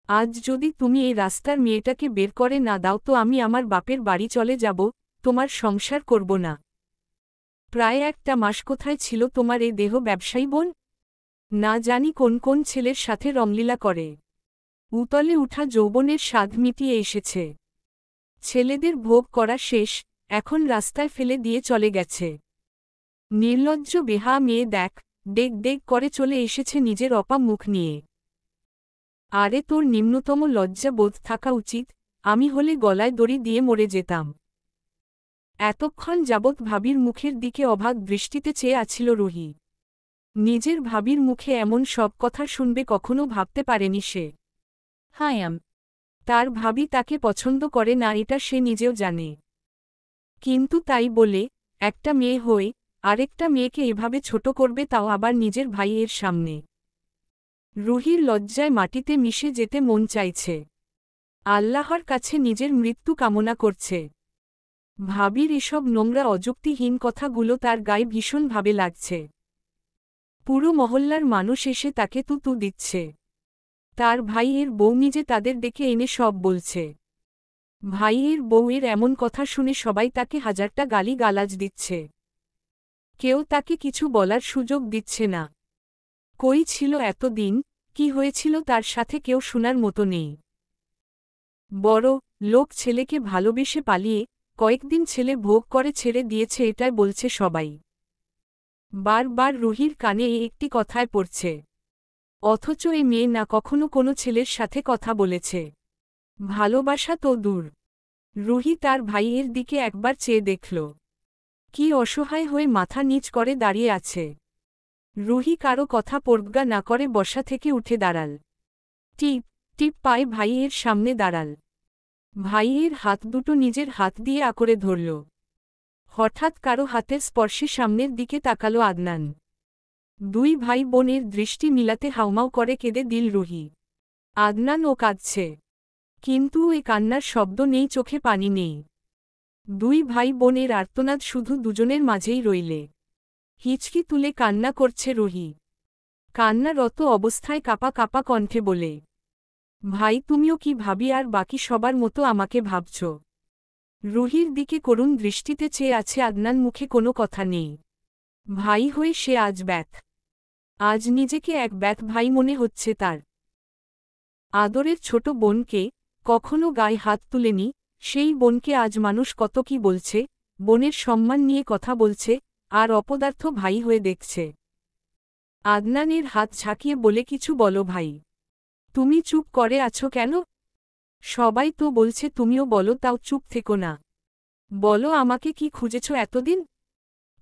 আজ যদি তুমি এই রাস্তার মেয়েটাকে বের করে না দাও তো আমি আমার বাপের বাড়ি চলে যাব, তোমার সংসার করব না। প্রায় একটা মাস কোথায় ছিল তোমার এই দেহ ব্যবসায়ী বোন? না জানি কোন কোন ছেলের সাথে রংলীলা করে। উতলে উঠা যৌবনের স্বাদ মিটিয়ে এসেছে। ছেলেদের ভোগ করা শেষ, এখন রাস্তায় ফেলে দিয়ে চলে গেছে। নির্লজ্জ বেহা মেয়ে দেখ, ডেক ডেক করে চলে এসেছে নিজের অপা মুখ নিয়ে। আরে তোর নিম্নতম লজ্জা বোধ থাকা উচিত, আমি হলে গলায় দড়ি দিয়ে মরে যেতাম। এতক্ষণ যাবৎ ভাবির মুখের দিকে অবাক দৃষ্টিতে চেয়ে আছিল রুহি। নিজের ভাবির মুখে এমন সব কথা শুনবে কখনো ভাবতে পারেনি সে। তার ভাবি তাকে পছন্দ করে না এটা সে নিজেও জানে। কিন্তু তাই বলে, একটা মেয়ে হয়ে আরেকটা মেয়েকে এভাবে ছোট করবে, তাও আবার নিজের ভাইয়ের সামনে। রুহির লজ্জায় মাটিতে মিশে যেতে মন চাইছে। আল্লাহর কাছে নিজের মৃত্যু কামনা করছে। ভাবির এসব নোংরা অযুক্তিহীন কথাগুলো তার গায়ে ভীষণভাবে লাগছে। পুরো মহল্লার মানুষ এসে তাকে তুতু দিচ্ছে। তার ভাইয়ের বউ নিজে তাদের ডেকে এনে সব বলছে। ভাইয়ের বউয়ের এমন কথা শুনে সবাই তাকে হাজারটা গালি গালাজ দিচ্ছে। কেউ তাকে কিছু বলার সুযোগ দিচ্ছে না। কই ছিল এতদিন, কি হয়েছিল তার সাথে কেউ শোনার মতো নেই। বড় লোক ছেলেকে ভালোবেসে পালিয়ে কয়েকদিন ছেলে ভোগ করে ছেড়ে দিয়েছে, এটাই বলছে সবাই। বারবার রুহির কানে একটি কথায় পড়ছে। অথচ এ মেয়ে না কখনো কোনো ছেলের সাথে কথা বলেছে। ভালোবাসা তো দূর। রুহি তার ভাইয়ের দিকে একবার চেয়ে দেখল। কি অসহায় হয়ে মাথা নিচ করে দাঁড়িয়ে আছে। রুহি কারো কথা পর্গা না করে বসা থেকে উঠে দাঁড়াল। টিপ টিপ পায়ে ভাইয়ের সামনে দাঁড়াল। ভাইয়ের হাত দুটো নিজের হাত দিয়ে আঁকড়ে ধরল। হঠাৎ কারো হাতের স্পর্শে সামনের দিকে তাকালো আদনান। দুই ভাই বোনের দৃষ্টি মিলাতে হাউমাউ করে কেঁদে দিল রুহি। আদনান ও কাঁদছে, কিন্তু এ কান্নার শব্দ নেই, চোখে পানি নেই। দুই ভাই বোনের আর্তনাদ শুধু দুজনের মাঝেই রইলে। হিচকি তুলে কান্না করছে রুহি। কান্নারত অবস্থায় কাপা কাপা কণ্ঠে বলে, ভাই তুমিও কি ভাবি আর বাকি সবার মতো আমাকে ভাবছ? রুহির দিকে করুণ দৃষ্টিতে চেয়ে আছে আদনান, মুখে কোনো কথা নেই। ভাই হয়ে সে আজ ব্যথ। আজ নিজেকে এক ব্যথ ভাই মনে হচ্ছে তার। আদরের ছোট বোনকে কখনো গায়ে হাত তুলেনি, সেই বোনকে আজ মানুষ কত কি বলছে, বোনের সম্মান নিয়ে কথা বলছে, আর অপদার্থ ভাই হয়ে দেখছে। আদনানের হাত ঝাঁকিয়ে বলে, কিছু বলো ভাই। তুমি চুপ করে আছো কেন? সবাই তো বলছে তুমিও বলো, তাও চুপ থেকো না। বলো আমাকে কি খুঁজেছ এতদিন?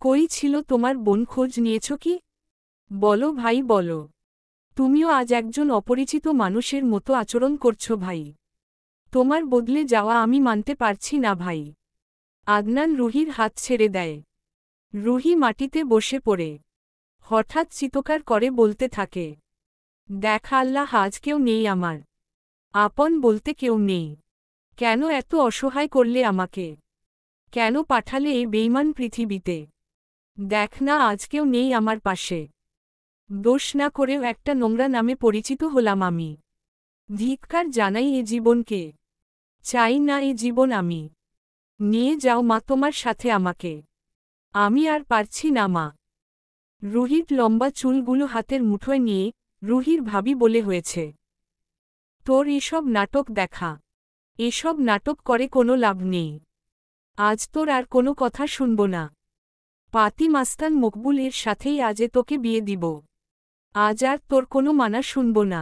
কই ছিল তোমার বোন, খোঁজ নিয়েছ কি? বলো ভাই বলো। তুমিও আজ একজন অপরিচিত মানুষের মতো আচরণ করছো ভাই। তোমার বদলে যাওয়া আমি মানতে পারছি না ভাই। আদনান রুহির হাত ছেড়ে দেয়। রুহি মাটিতে বসে পড়ে হঠাৎ চিৎকার করে বলতে থাকে, দেখ আল্লাহ, আজ কেউ নেই আমার। আপন বলতে কেউ নেই। কেন এত অসহায় করলে আমাকে? কেন পাঠালে এই বেইমান পৃথিবীতে? দেখ না, আজ কেউ নেই আমার পাশে। দোষ না করেও একটা নোংরা নামে পরিচিত হলাম আমি। ধিক্কার জানাই এ জীবনকে। চাই না এ জীবন আমি। নিয়ে যাও মা তোমার সাথে আমাকে। আমি আর পারছি না মা। রুহির লম্বা চুলগুলো হাতের মুঠোয় নিয়ে রুহির ভাবি বলে, হয়েছে তোর এসব নাটক দেখা। এসব নাটক করে কোনো লাভ নেই। আজ তোর আর কোনো কথা শুনব না। পাতি মাস্তান মকবুল এর সাথেই আজে তোকে বিয়ে দিব। আজ আর তোর কোনো মানা শুনব না।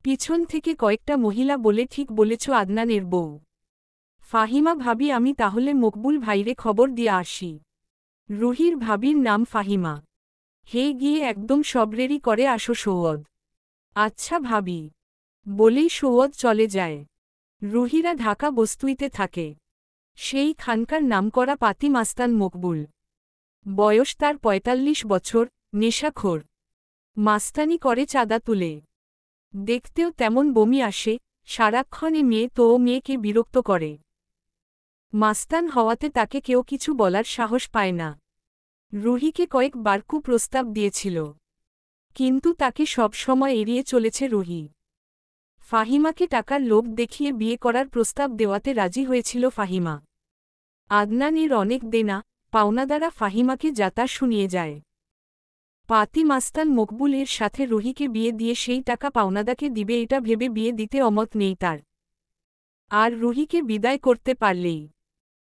পিছন থেকে কয়েকটা মহিলা বলে, ঠিক বলেছ আদনানের বউ। ফাহিমা ভাবি, আমি তাহলে মকবুল ভাইরে খবর দিয়ে আসি। রুহির ভাবির নাম ফাহিমা। হে গিয়ে একদম সবরেরই করে আসো সৌয়দ। আচ্ছা ভাবি বলেই সৌয়দ চলে যায়। রুহিরা ঢাকা বস্তুইতে থাকে। সেই খানকার নামকরা পাতি মাস্তান মকবুল। বয়স তার ৪৫ বছর, নেশাখোর। মাস্তানি করে চাঁদা তুলে। দেখতেও তেমন বমি আসে, সারাক্ষণ এ মেয়ে তো ও মেয়েকে বিরক্ত করে। মাস্তান হওয়াতে তাকে কেউ কিছু বলার সাহস পায় না। রুহিকে কয়েকবার কুপ্রস্তাব দিয়েছিল, কিন্তু তাকে সব সময় এড়িয়ে চলেছে রুহি। ফাহিমাকে টাকার লোভ দেখিয়ে বিয়ে করার প্রস্তাব দেওয়াতে রাজি হয়েছিল ফাহিমা। আদনানের অনেক দেনা পাওনা দ্বারা ফাহিমাকে যাতা শুনিয়ে যায়। পাতি মাস্তান মকবুলের সাথে রুহিকে বিয়ে দিয়ে সেই টাকা পাওনাদাকে দিবে এটা ভেবে বিয়ে দিতে অমত নেই তার। আর রুহিকে বিদায় করতে পারলেই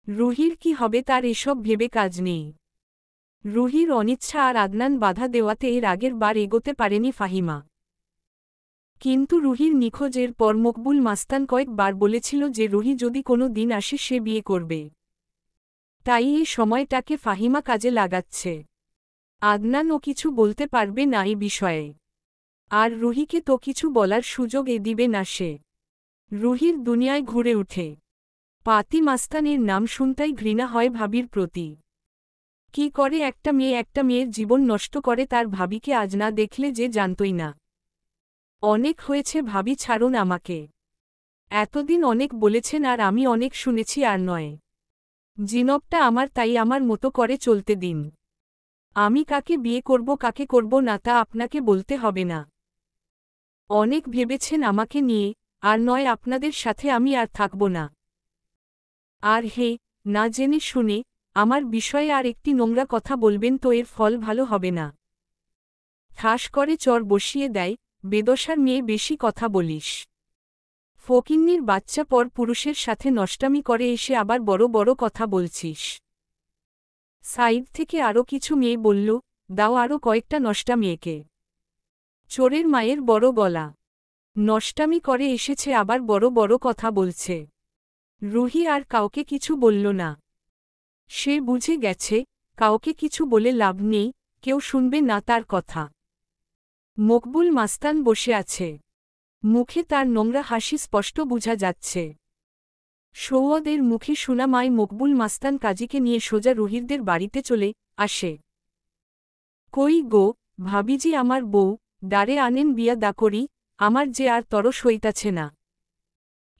রুহির কি হবে তার এসব ভেবে কাজ নেই। রুহির অনিচ্ছা আর আদনান বাধা দেওয়াতে এর আগের বার এগোতে পারেনি ফাহিমা। কিন্তু রুহির নিখোঁজের পর মকবুল মাস্তান কয়েকবার বলেছিল যে রুহি যদি কোনো দিন আসে সে বিয়ে করবে। তাই এই সময়টাকে ফাহিমা কাজে লাগাচ্ছে। আদনান ও কিছু বলতে পারবে না এই বিষয়ে। আর রুহিকে তো কিছু বলার সুযোগ দিবে না সে। রুহির দুনিয়ায় ঘুরে উঠে। পাতি মাস্তানের নাম শুনতেই ঘৃণা হয় ভাবির প্রতি। কি করে একটা মেয়ের জীবন নষ্ট করে তার ভাবিকে আজ না দেখলে যে জানতই না। অনেক হয়েছে ভাবি, ছাড়ুন আমাকে। এতদিন অনেক বলেছেন আর আমি অনেক শুনেছি আর নয়। জিনবটা আমার, তাই আমার মতো করে চলতে দিন। আমি কাকে বিয়ে করব কাকে করব না তা আপনাকে বলতে হবে না। অনেক ভেবেছেন আমাকে নিয়ে, আর নয় আপনাদের সাথে আমি আর থাকব না। আর হে, না জেনে শুনে আমার বিষয়ে আর একটি নোংরা কথা বলবেন তো এর ফল ভালো হবে না। ঠাস করে চর বসিয়ে দেয়, বেদশার মেয়ে বেশি কথা বলিস। ফকিন্নির বাচ্চা পর পুরুষের সাথে নষ্টামি করে এসে আবার বড় বড় কথা বলছিস। সাইড থেকে আরও কিছু মেয়ে বলল, দাও আরও কয়েকটা নষ্টা মেয়েকে। চোরের মায়ের বড় গলা। নষ্টামি করে এসেছে আবার বড় বড় কথা বলছে। রুহি আর কাউকে কিছু বলল না। সে বুঝে গেছে কাউকে কিছু বলে লাভ নেই, কেউ শুনবে না তার কথা। মকবুল মাস্তান বসে আছে। মুখে তার নোংরা হাসি স্পষ্ট বোঝা যাচ্ছে। সৌয়দের মুখে শোনা মায় মকবুল মাস্তান কাজীকে নিয়ে সোজা রুহিরদের বাড়িতে চলে আসে। কই গো ভাবিজি, আমার বউ ডারে আনেন বিয়া দা করি, আমার যে আর তরস হইতাছে না।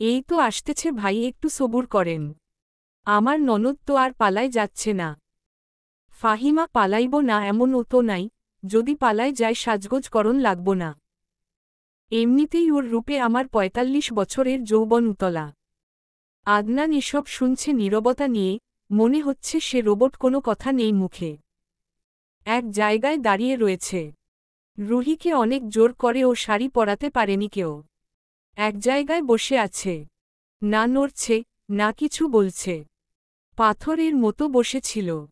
এই তো আসতেছে ভাই, একটু সবুর করেন। আমার ননদ তো আর পালায় যাচ্ছে না। ফাহিমা পালাইব না এমন ও তো নাই, যদি পালায় যায় সাজগোজ করণ লাগব না। এমনিতেই ওর রূপে আমার ৪৫ বছরের যৌবন উতলা। আদনান এসব শুনছে নীরবতা নিয়ে, মনে হচ্ছে সে রোবট, কোনো কথা নেই মুখে। এক জায়গায় দাঁড়িয়ে রয়েছে। রুহিকে অনেক জোর করে ও শাড়ি পরাতে পারেনি কেউ। এক জায়গায় বসে আছে, না নড়ছে না কিছু বলছে, পাথরের মতো বসেছিল।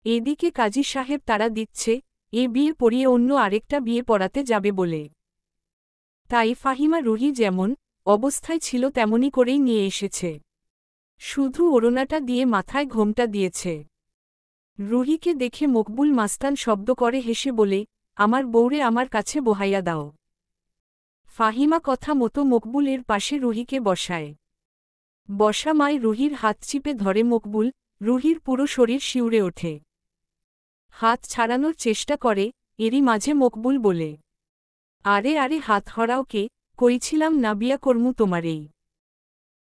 এদিকে কাজী সাহেব তাড়া দিচ্ছে এ বিয়ে পড়িয়ে অন্য আরেকটা বিয়ে পড়াতে যাবে বলে। তাই ফাহিমা রুহি যেমন অবস্থায় ছিল তেমনি করেই নিয়ে এসেছে। শুধু ওড়নাটা দিয়ে মাথায় ঘোমটা দিয়েছে। রুহিকে দেখে মকবুল মাস্তান শব্দ করে হেসে বলে, আমার বউরে আমার কাছে বহাইয়া দাও। ফাহিমা কথা মতো মকবুলের পাশে রুহিকে বসায়। বসা মায় রুহির হাত চিপে ধরে মকবুল, রুহির পুরো শরীর শিউরে ওঠে। হাত ছাড়ানোর চেষ্টা করে, এরই মাঝে মকবুল বলে, আরে আরে হাত হরাও কে, কইছিলাম না বিয়া কর্মু তোমারেই।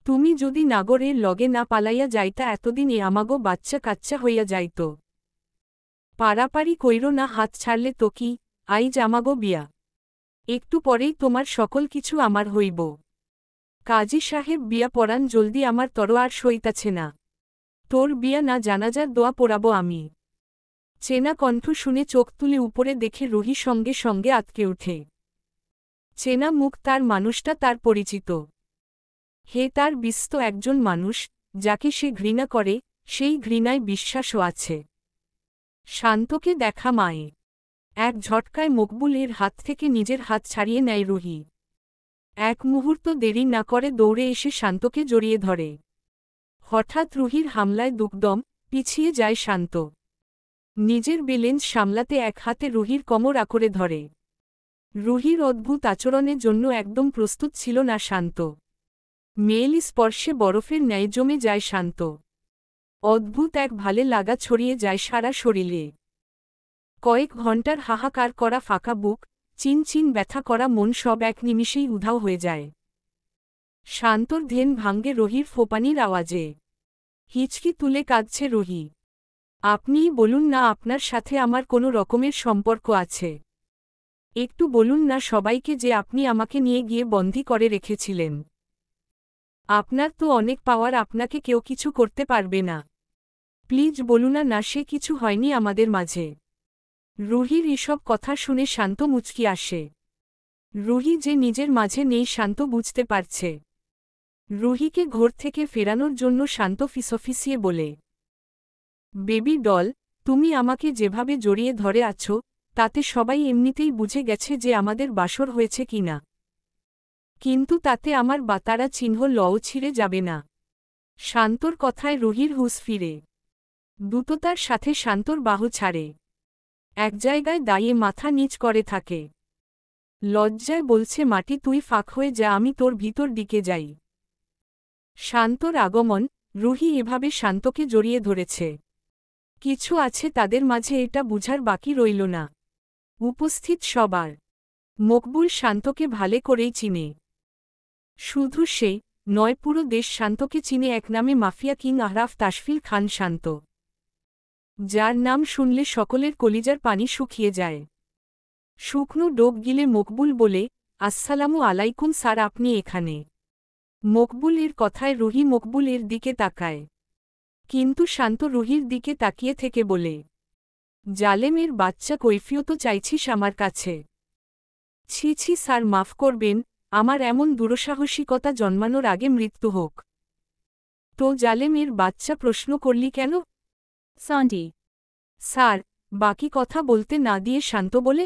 তুমি যদি নাগরের লগে না পালাইয়া যাইতা এতদিন এ আমাগো বাচ্চা কাচ্চা হইয়া যাইত। পারাপারি কইর না, হাত ছাড়লে তো কি, আইজ আমাগো বিয়া। একটু পরেই তোমার সকল কিছু আমার হইব। কাজী সাহেব বিয়া পড়ান জলদি, আমার তর আর সইতাছে না। তোর বিয়া না জানাজার দোয়া পড়াব আমি। চেনা কণ্ঠ শুনে চোখ তুলে উপরে দেখে রুহি সঙ্গে সঙ্গে আতকে ওঠে। চেনা মুখ, তার মানুষটা তার পরিচিত। হে তার বিস্ত একজন মানুষ, যাকে সে ঘৃণা করে, সেই ঘৃণায় বিশ্বাসও আছে। শান্তকে দেখা মায়ে। এক ঝটকায় মকবুলের হাত থেকে নিজের হাত ছাড়িয়ে নেয় রুহি। এক মুহূর্ত দেরি না করে দৌড়ে এসে শান্তকে জড়িয়ে ধরে। হঠাৎ রুহির হামলায় দুকদম পিছিয়ে যায় শান্ত। নিজের বেলেন্স সামলাতে এক হাতে রুহির কোমর আঁকড়ে ধরে। রুহির অদ্ভুত আচরণের জন্য একদম প্রস্তুত ছিল না শান্ত। মেয়েলি স্পর্শে বরফের ন্যায় জমে যায় শান্ত। অদ্ভুত এক ভালে লাগা ছড়িয়ে যায় সারা শরীরে। কয়েক ঘণ্টার হাহাকার করা ফাঁকা বুক, চিনচিন ব্যথা করা মন সব এক নিমিষেই উধাও হয়ে যায়। শান্তর ধ্যান ভাঙ্গে রুহির ফোপানির আওয়াজে। হিচকি তুলে কাঁদছে রুহি। আপনিই বলুন না আপনার সাথে আমার কোনো রকমের সম্পর্ক আছে। একটু বলুন না সবাইকে যে আপনি আমাকে নিয়ে গিয়ে বন্দী করে রেখেছিলেন। আপনার তো অনেক পাওয়ার, আপনাকে কেউ কিছু করতে পারবে না। প্লিজ বলুন না সে কিছু হয়নি আমাদের মাঝে। রুহির এসব কথা শুনে শান্ত মুচকি আসে। রুহি যে নিজের মাঝে নেই শান্ত বুঝতে পারছে। রুহিকে ঘর থেকে ফেরানোর জন্য শান্ত ফিসফিসিয়ে বলে, বেবি ডল, তুমি আমাকে যেভাবে জড়িয়ে ধরে আছো তাতে সবাই এমনিতেই বুঝে গেছে যে আমাদের বাসর হয়েছে কিনা। কিন্তু তাতে আমার বাতারা চিহ্ন লও ছিঁড়ে যাবে না। শান্তর কথায় রুহির হুঁশ ফিরে। দ্রুততার সাথে শান্তর বাহু ছাড়ে। এক জায়গায় দাঁড়িয়ে মাথা নিচ করে থাকে। লজ্জায় বলছে, মাটি তুই ফাঁক হয়ে যা, আমি তোর ভিতর দিকে যাই। শান্তর আগমন, রুহি এভাবে শান্তকে জড়িয়ে ধরেছে। কিছু আছে তাদের মাঝে, এটা বুঝার বাকি রইল না। উপস্থিত সবার মকবুল শান্তকে ভালে করেই চিনে। শুধু সে নয়, পুরো দেশ শান্তকে চিনে এক নামে, মাফিয়া কিং আহরাফ তাশফিল খান শান্ত, যার নাম শুনলে সকলের কলিজার পানি শুকিয়ে যায়। শুকনো ডোক গিলে মকবুল বলে, আসসালামু আলাইকুম স্যার, আপনি এখানে? মকবুল এর কথায় রুহি মকবুল এর দিকে তাকায়। কিন্তু শান্ত রুহির দিকে তাকিয়ে থেকে বলে, জালেমের বাচ্চা, কৈফিয়ত চাইছিস আমার কাছে? ছি ছি স্যার, মাফ করবেন, আমার এমন দুঃসাহসিকতা জন্মানোর আগে মৃত্যু হোক। তো জালেমের বাচ্চা, প্রশ্ন করলি কেন? সান্ডি স্যার, বাকি কথা বলতে না দিয়ে শান্ত বলে,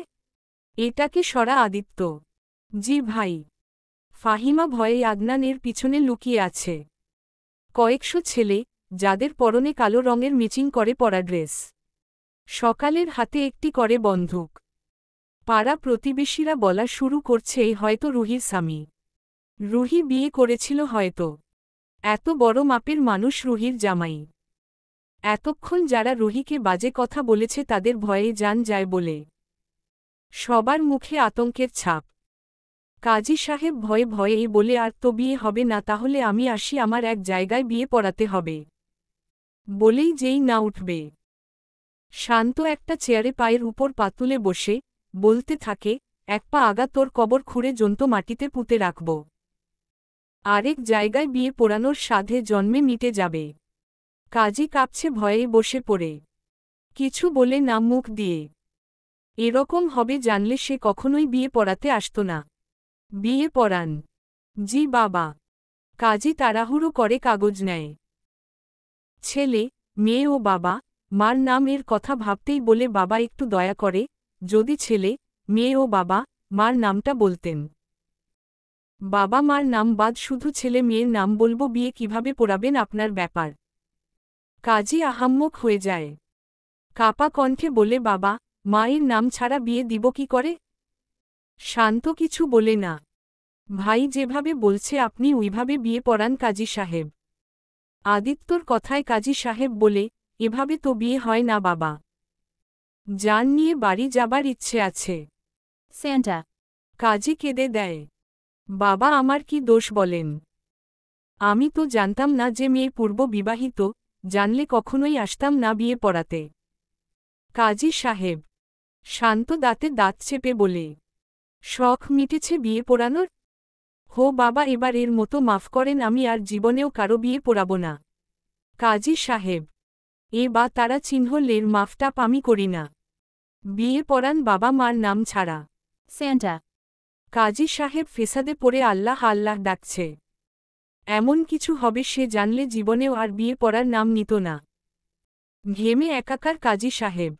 এটাকে সরা আদিত্য। জি ভাই। ফাহিমা ভয়ে আদনানের পিছনে লুকিয়ে আছে। কয়েকশো ছেলে, যাদের পরনে কালো রঙের ম্যাচিং করে পরা ড্রেস, সকালের হাতে একটি করে বন্দুক। পাড়া প্রতিবেশীরা বলা শুরু করছে, হয়তো রুহির স্বামী। রুহি বিয়ে করেছিল হয়তো। এত বড় মাপের মানুষ রুহির জামাই। এতক্ষণ যারা রুহিকে বাজে কথা বলেছে তাদের ভয়ে জান যায় বলে। সবার মুখে আতঙ্কের ছাপ। কাজী সাহেব ভয়ে ভয়ে বলে, আর তো বিয়ে হবে না, তাহলে আমি আসি, আমার এক জায়গায় বিয়ে পড়াতে হবে। বলেই যেই না উঠবে, শান্ত একটা চেয়ারে পায়ের উপর পা তুলে বসে বলতে থাকে, এক পা আগা, তোর কবর খুঁড়ে জন্ত মাটিতে পুঁতে রাখব। আরেক জায়গায় বিয়ে পোড়ানোর সাধে জন্মে মিটে যাবে। কাজী কাঁপছে ভয়ে বসে পড়ে। কিছু বলে না মুখ দিয়ে। এরকম হবে জানলে সে কখনোই বিয়ে পড়াতে আসত না। বিয়ে পড়ান? জি বাবা। কাজী তাড়াহুড়ো করে কাগজ নেয়। ছেলে, মেয়ে ও বাবা মার নাম এর কথা ভাবতেই বলে, বাবা একটু দয়া করে যদি ছেলে, মেয়ে ও বাবা মার নামটা বলতেন। বাবা মার নাম বাদ শুধু ছেলে মেয়ের নাম বলবো, বিয়ে কিভাবে পড়াবেন আপনার ব্যাপার। কাজী আহাম্মক হয়ে যায়। কাপা কণ্ঠে বলে, বাবা মায়ের নাম ছাড়া বিয়ে দিব কি করে? শান্ত কিছু বলে না। ভাই যেভাবে বলছে আপনি ওইভাবে বিয়ে পড়ান কাজী সাহেব। আদিত্যর কথায় কাজী সাহেব বলে, এভাবে তো বিয়ে হয় না বাবা। জান নিয়ে বাড়ি যাবার ইচ্ছে আছে। স্যান্টা। কাজী কেঁদে দেয়। বাবা আমার কি দোষ বলেন? আমি তো জানতাম না যে মেয়ে পূর্ব বিবাহিত, জানলে কখনোই আসতাম না বিয়ে পড়াতে। কাজী সাহেব। শান্ত দাঁতে দাঁত চেপে বলে, শখ মিটেছে বিয়ে পোড়ানোর? হো বাবা, এবার এর মতো মাফ করেন, আমি আর জীবনেও কারো বিয়ে পোড়াব না। কাজী সাহেব। এ বা তারা চিহ্নলের মাফটাপ আমি করি না। বিয়ে পড়ান বাবা মার নাম ছাড়া। স্যান্টা। কাজী সাহেব ফেসাদে পড়ে আল্লাহ আল্লাহ ডাকছে। এমন কিছু হবে সে জানলে জীবনেও আর বিয়ে পড়ার নাম নিত না। ঘেমে একাকার কাজী সাহেব।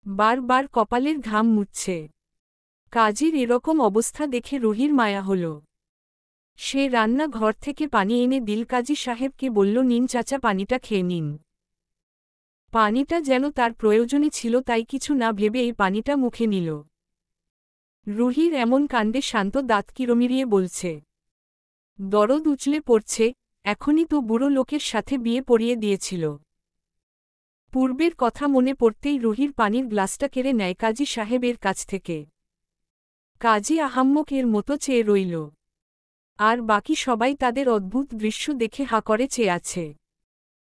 বারবার কপালের ঘাম মুছছে। কাজীর এরকম অবস্থা দেখে রুহির মায়া হল। সে রান্না ঘর থেকে পানি এনে দিল কাজী সাহেবকে বলল, নিন চাচা, পানিটা খেয়ে নিন। পানিটা যেন তার প্রয়োজনই ছিল, তাই কিছু না ভেবে এই পানিটা মুখে নিল। রুহির এমন কাণ্ডে শান্ত দাঁত কিরমিরিয়ে বলছে, দরদ উচলে পড়ছে, এখনই তো বুড়ো লোকের সাথে বিয়ে পড়িয়ে দিয়েছিল। পূর্বের কথা মনে পড়তেই রুহির পানির গ্লাসটা কেড়ে নেয় কাজী সাহেবের কাছ থেকে। কাজী আহাম্মক এর মতো চেয়ে রইল। আর বাকি সবাই তাদের অদ্ভুত দৃশ্য দেখে হা করে চেয়ে আছে,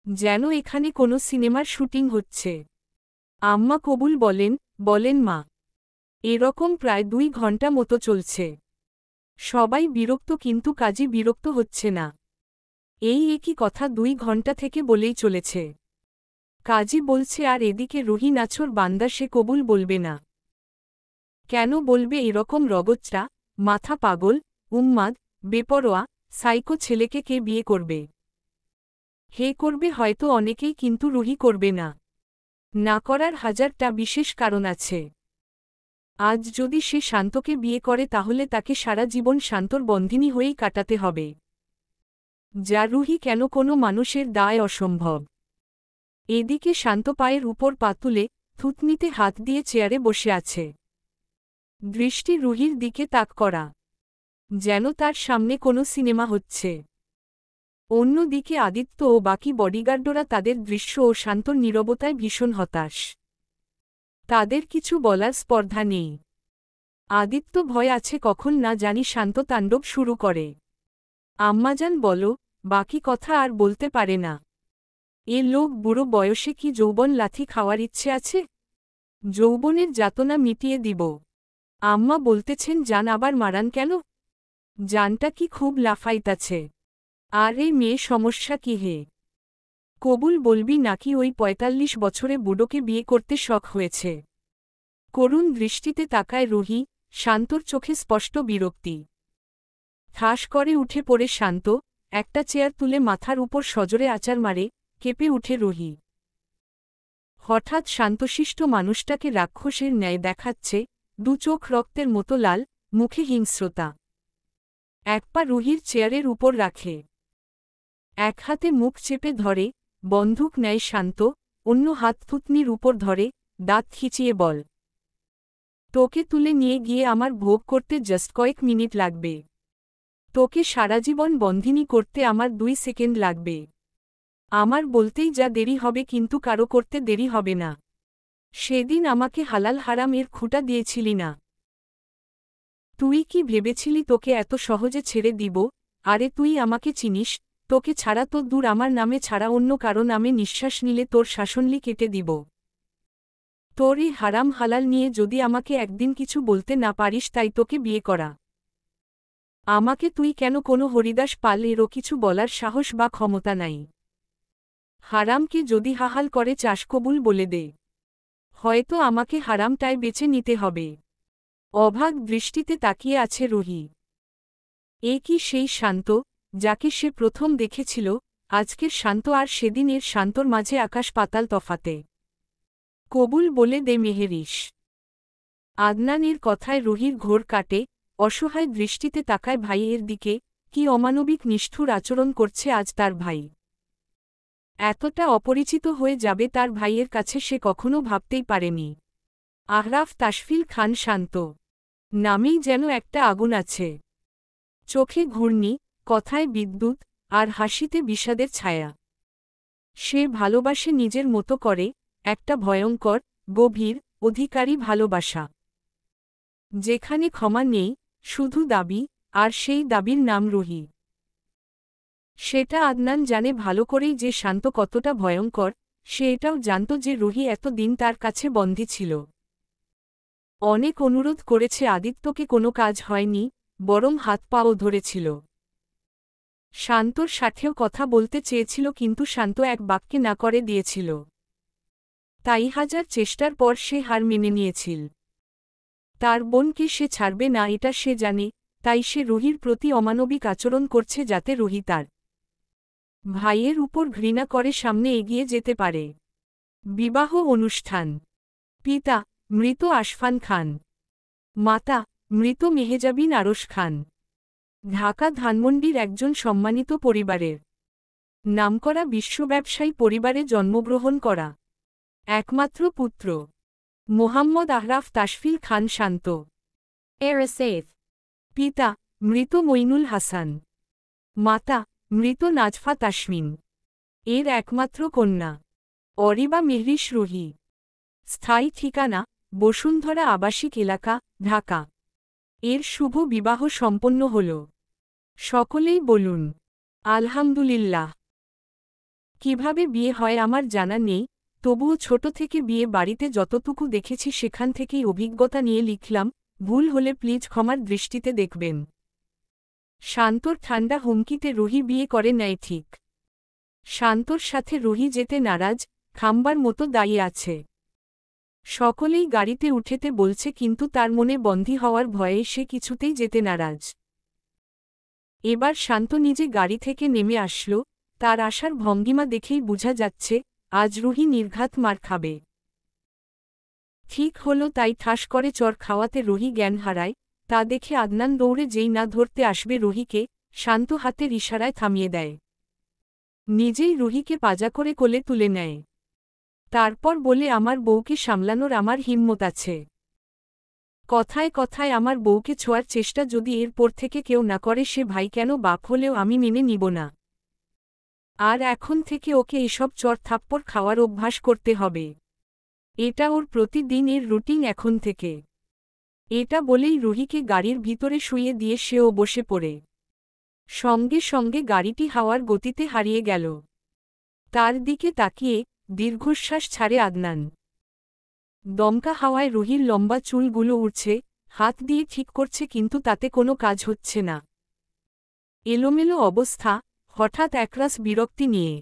যেন এখানে কোনো সিনেমার শুটিং হচ্ছে। আম্মা কবুল বলেন, বলেন মা। এরকম প্রায় 2 ঘন্টা মতো চলছে। সবাই বিরক্ত, কিন্তু কাজী বিরক্ত হচ্ছে না। এই একই কথা 2 ঘন্টা থেকে বলেই চলেছে। কাজী বলছে, আর এদিকে রুহি নাছোড় বান্দা, সে কবুল বলবে না। কেন বলবে? এরকম রগচ্চা, মাথা পাগল, উন্মাদ, বেপরোয়া, সাইকো ছেলেকে কে বিয়ে করবে? হে করবে হয়তো অনেকেই, কিন্তু রুহি করবে না। না করার হাজারটা বিশেষ কারণ আছে। আজ যদি সে শান্তকে বিয়ে করে তাহলে তাকে সারা জীবন শান্তর বন্ধিনী হয়েই কাটাতে হবে, যা রুহি কেন কোনো মানুষের দায় অসম্ভব। এদিকে শান্ত পায়ের উপর পা তুলে থুতনিতে হাত দিয়ে চেয়ারে বসে আছে। দৃষ্টি রুহির দিকে তাক করা, যেন তার সামনে কোনো সিনেমা হচ্ছে। অন্যদিকে আদিত্য ও বাকি বডিগার্ডরা তাদের দৃশ্য ও শান্তর নীরবতায় ভীষণ হতাশ। তাদের কিছু বলার স্পর্ধা নেই। আদিত্য ভয় আছে কখন না জানি শান্ত তাণ্ডব শুরু করে। আম্মাজান বলো, বাকি কথা আর বলতে পারে না। এ লোক বুড়ো বয়সে কি যৌবন লাথি খাওয়ার ইচ্ছে আছে? যৌবনের যাতনা মিটিয়ে দিব। আম্মা বলতেছেন, জান আবার মারান কেন? জানটা কি খুব লাফাইতাছে? আর এই মেয়ে সমস্যা কি হে? কবুল বলবি নাকি ওই ৪৫ বছরে বুড়োকে বিয়ে করতে শখ হয়েছে? করুণ দৃষ্টিতে তাকায় রুহি, শান্তর চোখে স্পষ্ট বিরক্তি। ঠাস করে উঠে পড়ে শান্ত, একটা চেয়ার তুলে মাথার উপর সজোরে আছাড় মারে। কেঁপে উঠে রুহি। হঠাৎ শান্তশিষ্ট মানুষটাকে রাক্ষসের ন্যায় দেখাচ্ছে, দু চোখ রক্তের মতো লাল, মুখে হিংস্রতা। এক পা রুহির চেয়ারের উপর রাখে, এক হাতে মুখ চেপে ধরে, বন্দুক নেয় শান্ত, অন্য হাত থুতনির উপর ধরে, দাঁত খিচিয়ে বল, তোকে তুলে নিয়ে গিয়ে আমার ভোগ করতে জাস্ট কয়েক মিনিট লাগবে। তোকে সারাজীবন বন্ধিনী করতে আমার 2 সেকেন্ড লাগবে। আমার বলতেই যা দেরি হবে, কিন্তু কারো করতে দেরি হবে না। সেদিন আমাকে হালাল হারাম এর খুঁটা দিয়েছিলি না? তুই কি ভেবেছিলি তোকে এত সহজে ছেড়ে দিব? আরে তুই আমাকে চিনিস, তোকে ছাড়া তো দূর, আমার নামে ছাড়া অন্য কারো নামে নিঃশ্বাস নিলে তোর শাসনলি কেটে দিব। তোর এই হারাম হালাল নিয়ে যদি আমাকে একদিন কিছু বলতে না পারিস, তাই তোকে বিয়ে করা। আমাকে তুই কেন কোনো হরিদাস পাল এরও কিছু বলার সাহস বা ক্ষমতা নাই। হারামকে যদি হাহাল করে চাস কবুল বলে দে, হয়তো আমাকে হারামটায় বেছে নিতে হবে। অভাগ দৃষ্টিতে তাকিয়ে আছে রুহি। এ কি সেই শান্ত যাকে সে প্রথম দেখেছিল? আজকের শান্ত আর সেদিনের শান্তর মাঝে আকাশ পাতাল তফাতে। কবুল বলে দে মেহেরিস। আদনানের কথায় রুহির ঘোর কাটে, অসহায় দৃষ্টিতে তাকায় ভাইয়ের দিকে। কি অমানবিক নিষ্ঠুর আচরণ করছে আজ তার ভাই। এতটা অপরিচিত হয়ে যাবে তার ভাইয়ের কাছে সে কখনো ভাবতেই পারেনি। আহরাফ তাশফিল খান শান্ত নামেই যেন একটা আগুন আছে। চোখে ঘূর্ণি, কথায় বিদ্যুৎ, আর হাসিতে বিষাদের ছায়া। সে ভালোবাসে নিজের মতো করে, একটা ভয়ঙ্কর, গভীর, অধিকারী ভালোবাসা, যেখানে ক্ষমা নেই, শুধু দাবি, আর সেই দাবির নাম রুহি। সেটা আদনান জানে ভালো করেই যে শান্ত কতটা ভয়ঙ্কর। সে এটাও জানত যে রুহি এত দিন তার কাছে বন্দী ছিল। অনেক অনুরোধ করেছে আদিত্যকে, কোনো কাজ হয়নি, বরং হাত পাও ধরেছিল। শান্তর সাথেও কথা বলতে চেয়েছিল, কিন্তু শান্ত এক বাক্যে না করে দিয়েছিল। তাই হাজার চেষ্টার পর সে হার মেনে নিয়েছিল। তার বোনকে সে ছাড়বে না এটা সে জানে, তাই সে রুহির প্রতি অমানবিক আচরণ করছে যাতে রুহি তার ভাইয়ের উপর ঘৃণা করে সামনে এগিয়ে যেতে পারে। বিবাহ অনুষ্ঠান। পিতা মৃত আশফান খান, মাতা মৃত মেহেজাবিন আরশ খান। ঢাকা ধানমন্ডির একজন সম্মানিত পরিবারের নামকরা বিশ্বব্যবসায়ী পরিবারে জন্মগ্রহণ করা একমাত্র পুত্র মোহাম্মদ আহরাফ তাশফিল খান শান্ত। পিতা মৃত মইনুল হাসান, মাতা মৃত নাজফা তাসমিন। এর একমাত্র কন্যা অরিবা মেহরিশ রুহি। স্থায়ী ঠিকানা বসুন্ধরা আবাসিক এলাকা, ঢাকা। এর শুভ বিবাহ সম্পন্ন হল। সকলেই বলুন আলহামদুলিল্লাহ। কিভাবে বিয়ে হয় আমার জানা নেই, তবুও ছোট থেকে বিয়ে বাড়িতে যতটুকু দেখেছি সেখান থেকেই অভিজ্ঞতা নিয়ে লিখলাম, ভুল হলে প্লিজ ক্ষমার দৃষ্টিতে দেখবেন। শান্তর ঠান্ডা হুমকিতে রুহি বিয়ে করে নেয় ঠিক। শান্তর সাথে রুহি যেতে নারাজ, খাম্বার মতো দাঁড়িয়ে আছে। সকলেই গাড়িতে উঠেতে বলছে কিন্তু তার মনে বন্দী হওয়ার ভয়ে সে কিছুতেই যেতে নারাজ। এবার শান্ত নিজে গাড়ি থেকে নেমে আসল, তার আসার ভঙ্গিমা দেখেই বোঝা যাচ্ছে আজ রুহি নির্ঘাত মার খাবে। ঠিক হলো তাই ঠাস করে চর খাওয়াতে রুহি জ্ঞান হারায়, তা দেখে আদনান দৌড়ে যেই না ধরতে আসবে রুহিকে, শান্ত হাতের ইশারায় থামিয়ে দেয়। নিজেই রুহিকে পাজা করে কোলে তুলে নেয়। তারপর বলে আমার বউকে সামলানোর আমার হিম্মত আছে। কথায় কথায় আমার বউকে ছোঁয়ার চেষ্টা যদি এরপর থেকে কেউ না করে সে ভাই কেন বাপ হলেও আমি মেনে নিব না। আর এখন থেকে ওকে এসব চর থাপ্পড় খাওয়ার অভ্যাস করতে হবে। এটা ওর প্রতিদিনের রুটিন এখন থেকে। এটা বলেই রুহিকে গাড়ির ভিতরে শুইয়ে দিয়ে সেও বসে পড়ে। সঙ্গে সঙ্গে গাড়িটি হাওয়ার গতিতে হারিয়ে গেল। তার দিকে তাকিয়ে দীর্ঘশ্বাস ছাড়ে আদনান। দমকা হাওয়ায় রুহির লম্বা চুলগুলো উড়ছে, হাত দিয়ে ঠিক করছে কিন্তু তাতে কোনো কাজ হচ্ছে না। এলোমেলো অবস্থা, হঠাৎ একরাশ বিরক্তি নিয়ে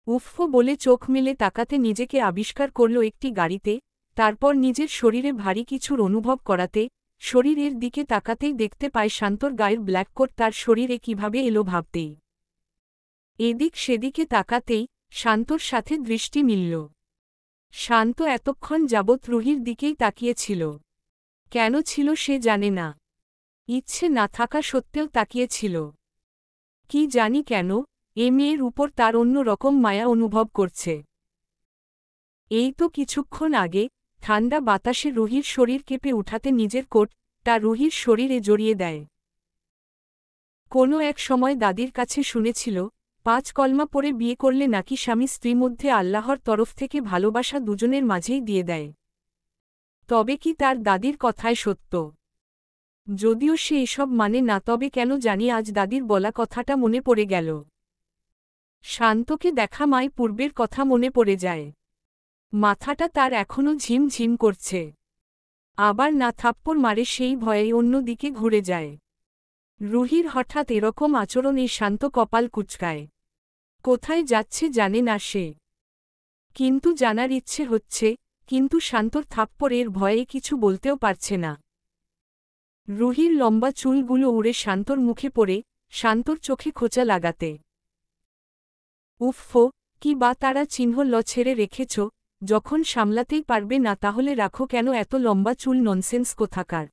উফ বলে চোখ মেলে তাকাতে নিজেকে আবিষ্কার করল একটি গাড়িতে, তারপর নিজের শরীরে ভারী কিছুর অনুভব করাতে শরীরের দিকে তাকাতেই দেখতে পায় শান্তর গায়ের ব্ল্যাক কোট তার শরীরে কিভাবে এলো ভাবতেই। এদিক সেদিকে তাকাতেই শান্তর সাথে দৃষ্টি মিলল। শান্ত এতক্ষণ যাবৎ রুহির দিকেই তাকিয়েছিল। কেন ছিল সে জানে না, ইচ্ছে না থাকা সত্ত্বেও তাকিয়েছিল। কি জানি কেন এ মেয়ের উপর তার অন্য রকম মায়া অনুভব করছে। এই তো কিছুক্ষণ আগে ঠান্ডা বাতাসে রুহির শরীর কেঁপে উঠাতে নিজের কোটটা রুহির শরীরে জড়িয়ে দেয়। কোনো এক সময় দাদির কাছে শুনেছিল 5 কলমা পড়ে বিয়ে করলে নাকি স্বামী স্ত্রী মধ্যে আল্লাহর তরফ থেকে ভালোবাসা দুজনের মাঝেই দিয়ে দেয়। তবে কি তার দাদির কথায় সত্য? যদিও সে এসব মানে না, তবে কেন জানি আজ দাদির বলা কথাটা মনে পড়ে গেল। শান্তকে দেখা মায় পূর্বের কথা মনে পড়ে যায়। মাথাটা তার এখনও ঝিম ঝিম করছে। আবার না থাপ্পড় মারে সেই ভয়ে অন্য দিকে ঘুরে যায়। রুহির হঠাৎ এরকম আচরণে শান্ত কপাল কুঁচকায়। কোথায় যাচ্ছে জানে না সে, কিন্তু জানার ইচ্ছে হচ্ছে, কিন্তু শান্তর থাপ্পড়ের ভয়ে কিছু বলতেও পারছে না। রুহির লম্বা চুলগুলো উড়ে শান্তর মুখে পড়ে শান্তর চোখে খোঁচা লাগাতে। উফ, কি বা তারা চিহ্ন ছেড়ে রেখেছ, যখন সামলাতেই পারবে না তাহলে রাখো কেন এত লম্বা চুল, ননসেন্স কোথাকার।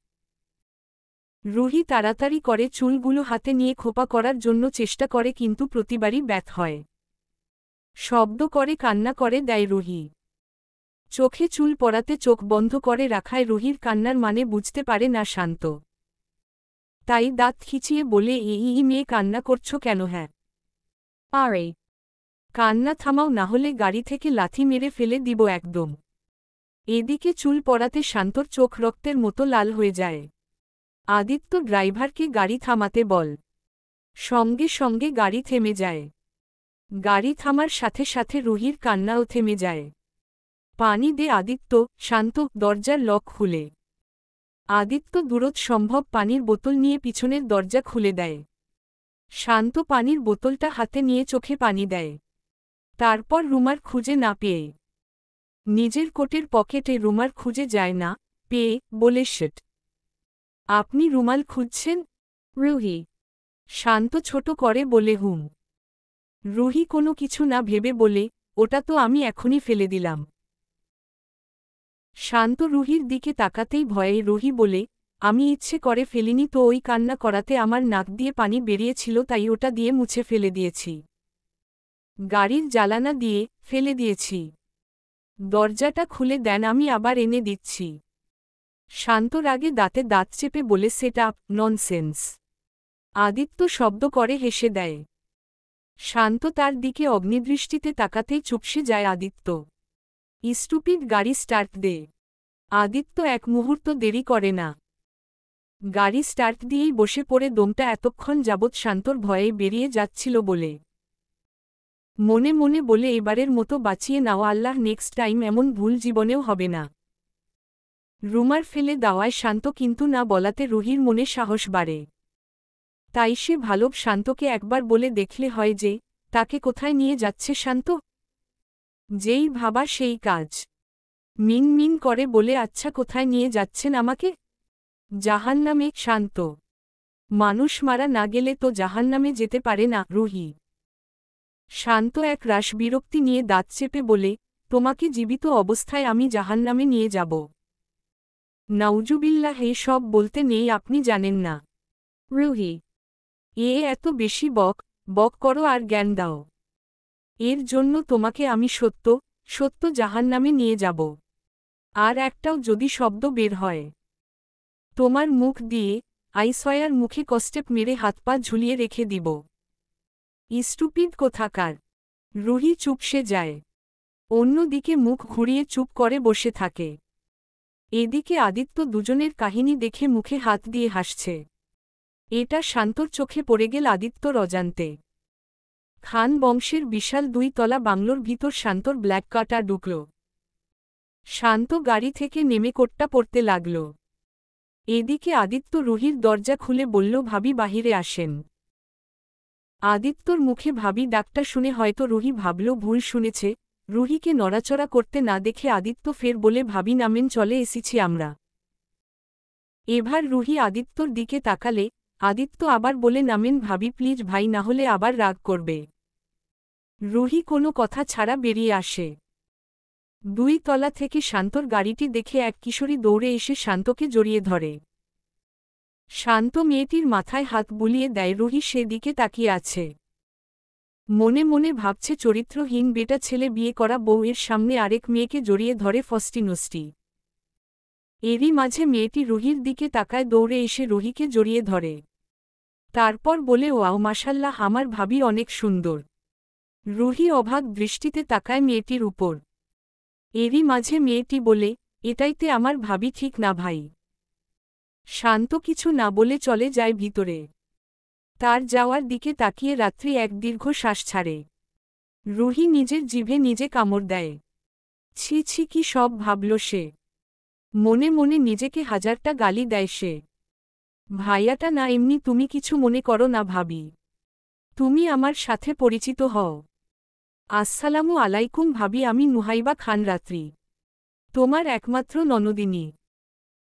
রুহি তাড়াতাড়ি করে চুলগুলো হাতে নিয়ে খোপা করার জন্য চেষ্টা করে কিন্তু প্রতিবারই ব্যথ হয়। শব্দ করে কান্না করে দেয় রুহি। চোখে চুল পড়াতে চোখ বন্ধ করে রাখায় রুহির কান্নার মানে বুঝতে পারে না শান্ত। তাই দাঁত খিচিয়ে বলে এই মেয়ে কান্না করছো কেন? হ্যাঁ আরে কান্না থামাও, না হলে গাড়ি থেকে লাথি মেরে ফেলে দিব একদম। এদিকে চুল পড়াতে শান্তর চোখ রক্তের মতো লাল হয়ে যায়। আদিত্য ড্রাইভারকে গাড়ি থামাতে বল। সঙ্গে সঙ্গে গাড়ি থেমে যায়। গাড়ি থামার সাথে সাথে রুহির কান্নাও থেমে যায়। পানি দে আদিত্য। শান্ত দরজার লক খুলে। আদিত্য দূরত সম্ভব পানির বোতল নিয়ে পিছনের দরজা খুলে দেয়। শান্ত পানির বোতলটা হাতে নিয়ে চোখে পানি দেয়। তারপর রুমার খুঁজে না পেয়ে নিজের কোটের পকেটে রুমাল খুঁজে যায় না পেয়ে বলে শিট, আপনি রুমাল খুঁজছেন? রুহি শান্ত ছোট করে বলে হুম। রুহি কোনো কিছু না ভেবে বলে ওটা তো আমি এখনই ফেলে দিলাম। শান্ত রুহির দিকে তাকাতেই ভয়ে রুহি বলে আমি ইচ্ছে করে ফেলিনি তো, ওই কান্না করাতে আমার নাক দিয়ে পানি বেরিয়েছিল তাই ওটা দিয়ে মুছে ফেলে দিয়েছি। গাড়ির জ্বালানা দিয়ে ফেলে দিয়েছি। দরজাটা খুলে দেন, আমি আবার এনে দিচ্ছি। শান্ত রাগে দাঁতে দাঁত চেপে বলে সেট আপ, ননসেন্স। আদিত্য শব্দ করে হেসে দেয়। শান্ত তার দিকে অগ্নিদৃষ্টিতে তাকাতেই চুপসে যায় আদিত্য। স্টুপিড, গাড়ি স্টার্ট দে। আদিত্য এক মুহূর্ত দেরি করে না। গাড়ি স্টার্ট দিয়েই বসে পড়ে, দমটা এতক্ষণ যাবৎ শান্তর ভয়ে বেরিয়ে যাচ্ছিল বলে। মনে মনে বলে এবারের মতো বাঁচিয়ে নাও আল্লাহ, নেক্সট টাইম এমন ভুল জীবনেও হবে না। রুমার ফেলে দেওয়ায় শান্ত কিন্তু না বলাতে রুহির মনে সাহস বাড়ে। তাই সে ভালো শান্তকে একবার বলে দেখলে হয় যে তাকে কোথায় নিয়ে যাচ্ছে শান্ত। যেই ভাবা সেই কাজ। মিন মিন করে বলে আচ্ছা কোথায় নিয়ে যাচ্ছেন আমাকে? জাহান্নামে। শান্ত, মানুষ মারা না গেলে তো জাহান্নামে যেতে পারে না রুহি। শান্ত এক রাশ বিরক্তি নিয়ে দাঁত চেপে বলে, তোমাকে জীবিত অবস্থায় আমি জাহান্নামে নিয়ে যাব? নাউজুবিল্লাহ, সব বলতে নেই, আপনি জানেন না। রুহি, এত বেশি বক বক করো আর জ্ঞান দাও। এর জন্য তোমাকে আমি সত্য সত্য জাহান্নামে নিয়ে যাব। আর একটাও যদি শব্দ বের হয় তোমার মুখ দিয়ে, আইসয়ার মুখে কষ্টেপ মেরে হাত পা ঝুলিয়ে রেখে দিব। স্টুপিড কোথাকার। রুহি চুপসে যায়। অন্যদিকে মুখ ঘুরিয়ে চুপ করে বসে থাকে। এদিকে আদিত্য দুজনের কাহিনী দেখে মুখে হাত দিয়ে হাসছে। এটা শান্তর চোখে পড়ে গেল আদিত্যর অজান্তে। খান বংশের বিশাল 2 তলা বাংলোর ভিতর শান্তর ব্ল্যাক কাটা ঢুকল। শান্ত গাড়ি থেকে নেমে কোটটা পরতে লাগল। এদিকে আদিত্য রুহির দরজা খুলে বলল, ভাবি বাহিরে আসেন। আদিত্যর মুখে ভাবি ডাকটা শুনে হয়তো রুহি ভাবল ভুল শুনেছে। রুহিকে নড়াচড়া করতে না দেখে আদিত্য ফের বলে, ভাবি নামেন, চলে এসেছি আমরা। এবার রুহি আদিত্যর দিকে তাকালে আদিত্য আবার বলে, নামেন ভাবি প্লিজ, ভাই না হলে আবার রাগ করবে। রুহি কোনো কথা ছাড়া বেরিয়ে আসে। 2 তলা থেকে শান্তর গাড়িটি দেখে এক কিশোরী দৌড়ে এসে শান্তকে জড়িয়ে ধরে। শান্ত মেয়েটির মাথায় হাত বুলিয়ে দেয়। রুহি সেদিকে তাকিয়ে আছে। মনে মনে ভাবছে, চরিত্রহীন বেটা ছেলে, বিয়ে করা বউয়ের সামনে আরেক মেয়েকে জড়িয়ে ধরে ফস্টি নষ্টি। এরই মাঝে মেয়েটি রুহির দিকে তাকায়, দৌড়ে এসে রুহিকে জড়িয়ে ধরে। তারপর বলে, ওয়াও মাশাল্লাহ, আমার ভাবি অনেক সুন্দর। রুহি অবাক দৃষ্টিতে তাকায় মেয়েটির উপর। এরই মাঝে মেয়েটি বলে, এটাইতে আমার ভাবি, ঠিক না ভাই? শান্ত কিছু না বলে চলে যায় ভিতরে। তার যাওয়ার দিকে তাকিয়ে রাত্রি এক দীর্ঘ শ্বাস ছাড়ে। রুহি নিজের জিভে নিজে কামড় দেয়। ছি ছি, কি সব ভাবল সে। মনে মনে নিজেকে হাজারটা গালি দেয় সে। ভাইয়াটা না এমনি, তুমি কিছু মনে করো না ভাবি। তুমি আমার সাথে পরিচিত হও। আসসালামু আলাইকুম ভাবি, আমি নুহাইবা খান, রাত্রি তোমার একমাত্র ননদিনী।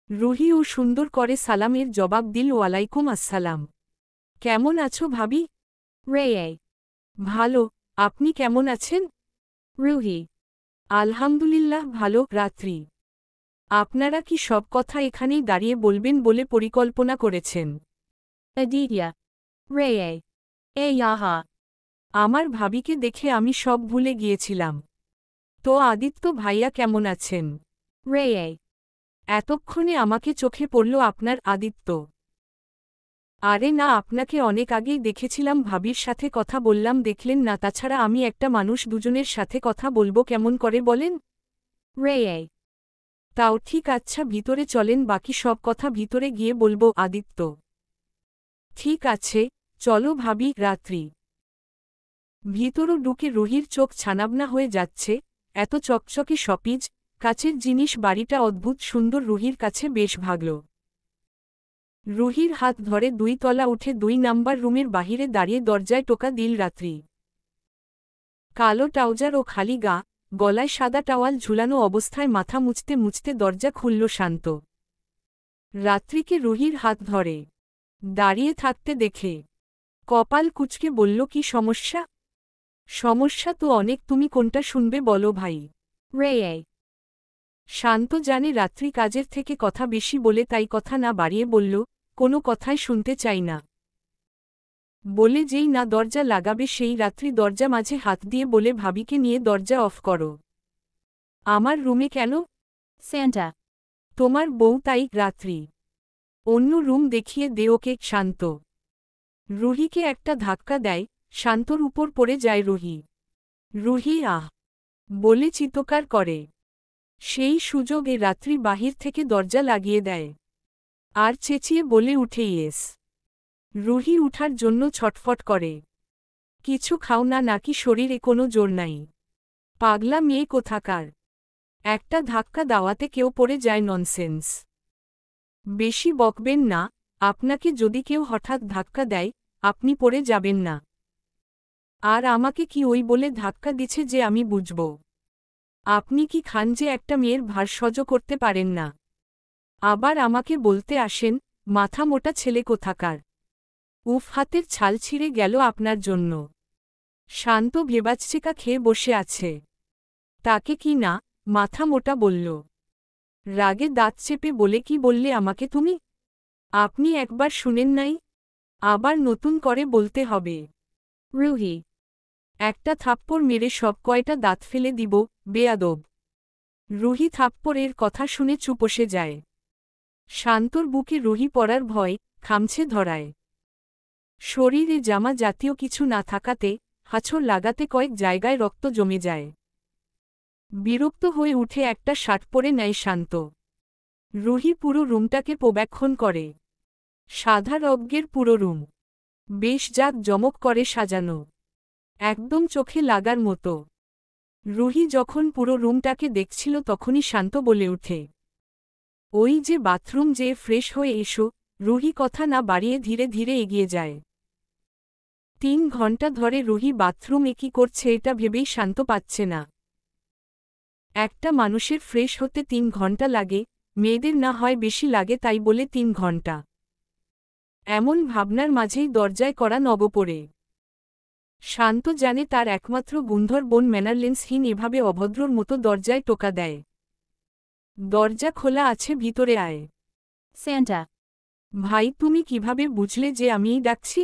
রুহি ও সুন্দর করে সালামের জবাব দিল, ওয়ালাইকুম আসসালাম। কেমন আছো ভাবি? ভালো, আপনি কেমন আছেন? রুহি, আলহামদুলিল্লাহ ভালো। রাত্রি, আপনারা কি সব কথা এখানেই দাঁড়িয়ে বলবেন বলে পরিকল্পনা করেছেন? আমার ভাবিকে দেখে আমি সব ভুলে গিয়েছিলাম। তো আদিত্য ভাইয়া কেমন আছেন? এতক্ষণে আমাকে চোখে পড়ল আপনার আদিত্য। আরে না, আপনাকে অনেক আগেই দেখেছিলাম, ভাবির সাথে কথা বললাম, দেখলেন না? তাছাড়া আমি একটা মানুষ, দুজনের সাথে কথা বলবো কেমন করে বলেন? তাও ঠিক, আচ্ছা ভিতরে চলেন, বাকি সব কথা ভিতরে গিয়ে বলবো। আদিত্য, ঠিক আছে চলো ভাবি। রাত্রি ভিতরও ঢুকে রুহির চোখ ছানাবনা হয়ে যাচ্ছে। এত চকচকে সপিজ কাচের জিনিস, বাড়িটা অদ্ভুত সুন্দর, রুহির কাছে বেশ ভাগল। রুহির হাত ধরে 2 তলা উঠে 2 নাম্বার রুমের বাহিরে দাঁড়িয়ে দরজায় টোকা দিল রাত্রি। কালো ট্রাউজার ও খালি গা, গলায় সাদা টাওয়াল ঝুলানো অবস্থায় মাথা মুছতে মুছতে দরজা খুলল শান্ত। রাত্রিকে রুহির হাত ধরে দাঁড়িয়ে থাকতে দেখে কপাল কুঁচকে বলল, কি সমস্যা? সমস্যা তো অনেক, তুমি কোনটা শুনবে বলো ভাই? শান্ত জানে রাত্রি কাজের থেকে কথা বেশি বলে, তাই কথা না বাড়িয়ে বলল, কোনো কথাই শুনতে চাই না। বলে যেই না দরজা লাগাবে সেই রাত্রি দরজা মাঝে হাত দিয়ে বলে, ভাবিকে নিয়ে দরজা অফ করো। আমার রুমে কেন? স্যান্টা, তোমার বউ তাই। রাত্রি, অন্য রুম দেখিয়ে দে ওকে। শান্ত রুহিকে একটা ধাক্কা দেয়, শান্তর উপর পড়ে যায় রুহি। রুহি আহ বলে চিৎকার করে। সেই সুযোগে রাত্রি বাহির থেকে দরজা লাগিয়ে দেয় আর চেঁচিয়ে বলে উঠে, ইয়েস। রুহি উঠার জন্য ছটফট করে। কিছু খাও না নাকি শরীরে কোনো জোর নাই? পাগলা মেয়ে কোথাকার! একটা ধাক্কা দাওয়াতে কেউ পড়ে যায় ননসেন্স। বেশি বকবেন না, আপনাকে যদি কেউ হঠাৎ ধাক্কা দেয়, আপনি পড়ে যাবেন না। আর আমাকে কি ওই বলে ধাক্কা দিছে যে আমি বুঝব? আপনি কি খান যে একটা মেয়ের ভার সহ্য করতে পারেন না? আবার আমাকে বলতে আসেন, মাথা মোটা ছেলে কোথাকার! উফ, হাতের ছাল ছিঁড়ে গেল আপনার জন্য। শান্ত ভেবাচ্ছেকা খেয়ে বসে আছে। তাকে কি না মাথা মোটা বলল? রাগে দাঁত চেপে বলে কি বললে আমাকে তুমি? আপনি একবার শুনেন নাই? আবার নতুন করে বলতে হবে? রুহি, একটা থাপ্পড় মেরে সব কয়টা দাঁত ফেলে দিব, বেয়াদব! রুহি থাপ্পড়ের কথা শুনে চুপসে যায়। শান্তর বুকে রুহি পড়ার ভয় খামছে ধরায়। শরীরে জামা জাতীয় কিছু না থাকাতে হাঁচড় লাগাতে কয়েক জায়গায় রক্ত জমে যায়। বিরক্ত হয়ে উঠে একটা শার্ট পরে নেয় শান্ত। রুহি পুরো রুমটাকে প্রবেক্ষণ করে। সাদা রগ্গের পুরো রুম বেশ জাঁকজমক করে সাজানো, একদম চোখে লাগার মতো। রুহি যখন পুরো রুমটাকে দেখছিল তখনই শান্ত বলে ওঠে, ওই যে বাথরুম যেয়ে ফ্রেশ হয়ে এসো। রুহি কথা না বাড়িয়ে ধীরে ধীরে এগিয়ে যায়। 3 ঘন্টা ধরে রুহি বাথরুমে কি করছে এটা ভেবেই শান্ত পাচ্ছে না। একটা মানুষের ফ্রেশ হতে 3 ঘন্টা লাগে, মেয়েদের না হয় বেশি লাগে, তাই বলে 3 ঘন্টা। এমন ভাবনার মাঝেই দরজায় করা নব পড়ে। শান্ত জানে তার একমাত্র গুন্ধর বোন ম্যানারলেন্সহীন এভাবে অভদ্রর মতো দরজায় টোকা দেয়। দরজা খোলা আছে, ভিতরে আয়। Santa. ভাই, তুমি কিভাবে বুঝলে যে আমিই ডাকছি?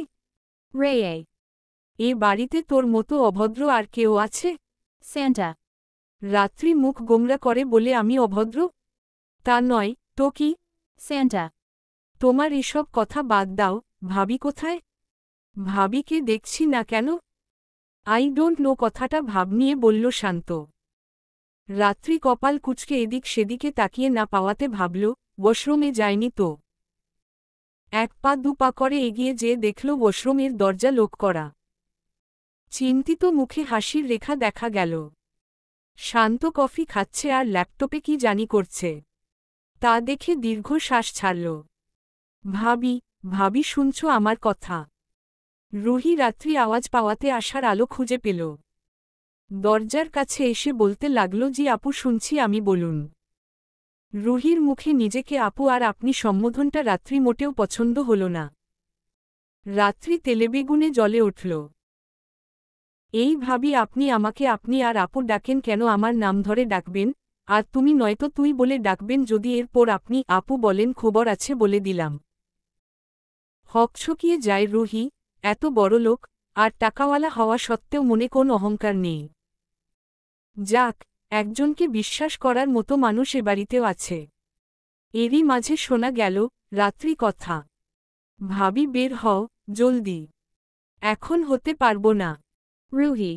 Ray. এ বাড়িতে তোর মতো অভদ্র আর কেউ আছে? Santa. রাত্রি মুখ গোমরা করে বলে আমি অভদ্র? তা নয় তো কি? Santa. তোমার এসব কথা বাদ দাও। ভাবি কোথায়? ভাবিকে দেখছি না কেন? আই ডোন্ট নো কথাটা ভাব নিয়ে বলল শান্ত। রাত্রি কপাল কুঁচকে এদিক সেদিকে তাকিয়ে না পাওয়াতে ভাবল, ওয়াশরুমে যায়নি তো। 1 পা 2 পা করে এগিয়ে যেয়ে দেখল ওয়াশরুমের দরজা লক করা। চিন্তিত মুখে হাসির রেখা দেখা গেল। শান্ত কফি খাচ্ছে আর ল্যাপটপে কি জানি করছে। তা দেখে দীর্ঘশ্বাস ছাড়ল। ভাবি, ভাবি শুনছ আমার কথা? রুহি রাত্রি আওয়াজ পাওয়াতে আসার আলো খুঁজে পেল। দরজার কাছে এসে বলতে লাগল, জি আপু শুনছি, আমি বলুন। রুহির মুখে নিজেকে আপু আর আপনি সম্বোধনটা রাত্রি মোটেও পছন্দ হল না। রাত্রি তেলেবেগুনে জ্বলে উঠল। এই ভাবি, আপনি আমাকে আপনি আর আপু ডাকেন কেন? আমার নাম ধরে ডাকবেন, আর তুমি নয়তো তুই বলে ডাকবেন। যদি এরপর আপনি আপু বলেন, খবর আছে বলে দিলাম। হকচকিয়ে যায় রুহি। এত বড়লোক আর টাকাওয়ালা হওয়া সত্ত্বেও মনে কোন অহংকার নেই। যাক, একজনকে বিশ্বাস করার মতো মানুষ এ বাড়িতেও আছে। এরই মাঝে শোনা গেল, রাত্রি কথা। ভাবি বের হও, জলদি। এখন হতে পারবো না। Ruhi.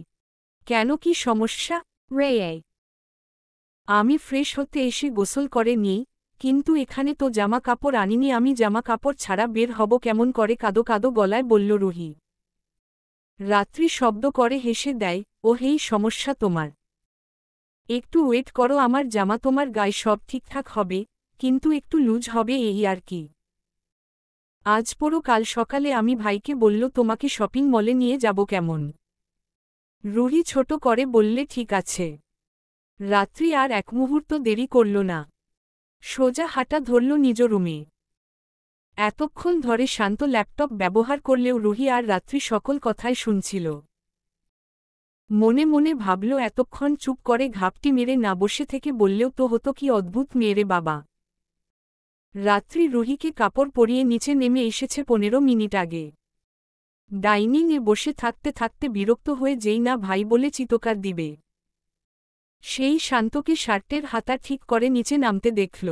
কেন, কি সমস্যা? Ray. আমি ফ্রেশ হতে এসে গোসল করে নিই, কিন্তু এখানে তো জামা কাপড় আনিনি। আমি জামা কাপড় ছাড়া বের হব কেমন করে? কাদো কাদো গলায় বলল রুহি। রাত্রি শব্দ করে হেসে দেয়, ও হেই সমস্যা তোমার। একটু ওয়েট করো, আমার জামা তোমার গায়ে সব ঠিকঠাক হবে, কিন্তু একটু লুজ হবে এই আর কি। আজ পরো, কাল সকালে আমি ভাইকে বলল তোমাকে শপিং মলে নিয়ে যাব কেমন? রুহি ছোট করে বললে ঠিক আছে। রাত্রি আর এক মুহূর্ত দেরি করল না। সোজা হাঁটা ধরল নিজ রুমে। এতক্ষণ ধরে শান্ত ল্যাপটপ ব্যবহার করলেও রুহি আর রাত্রি সকল কথাই শুনছিল। মনে মনে ভাবল, এতক্ষণ চুপ করে ঘাপটি মেরে না বসে থেকে বললেও তো হতো। কি অদ্ভুত মেয়েরে বাবা। রাত্রি রুহিকে কাপড় পরিয়ে নিচে নেমে এসেছে 15 মিনিট আগে। ডাইনিংয়ে বসে থাকতে থাকতে বিরক্ত হয়ে যেই না ভাই বলে চিৎকার দিবে, সেই শান্তকে শার্টের হাতা ঠিক করে নিচে নামতে দেখল।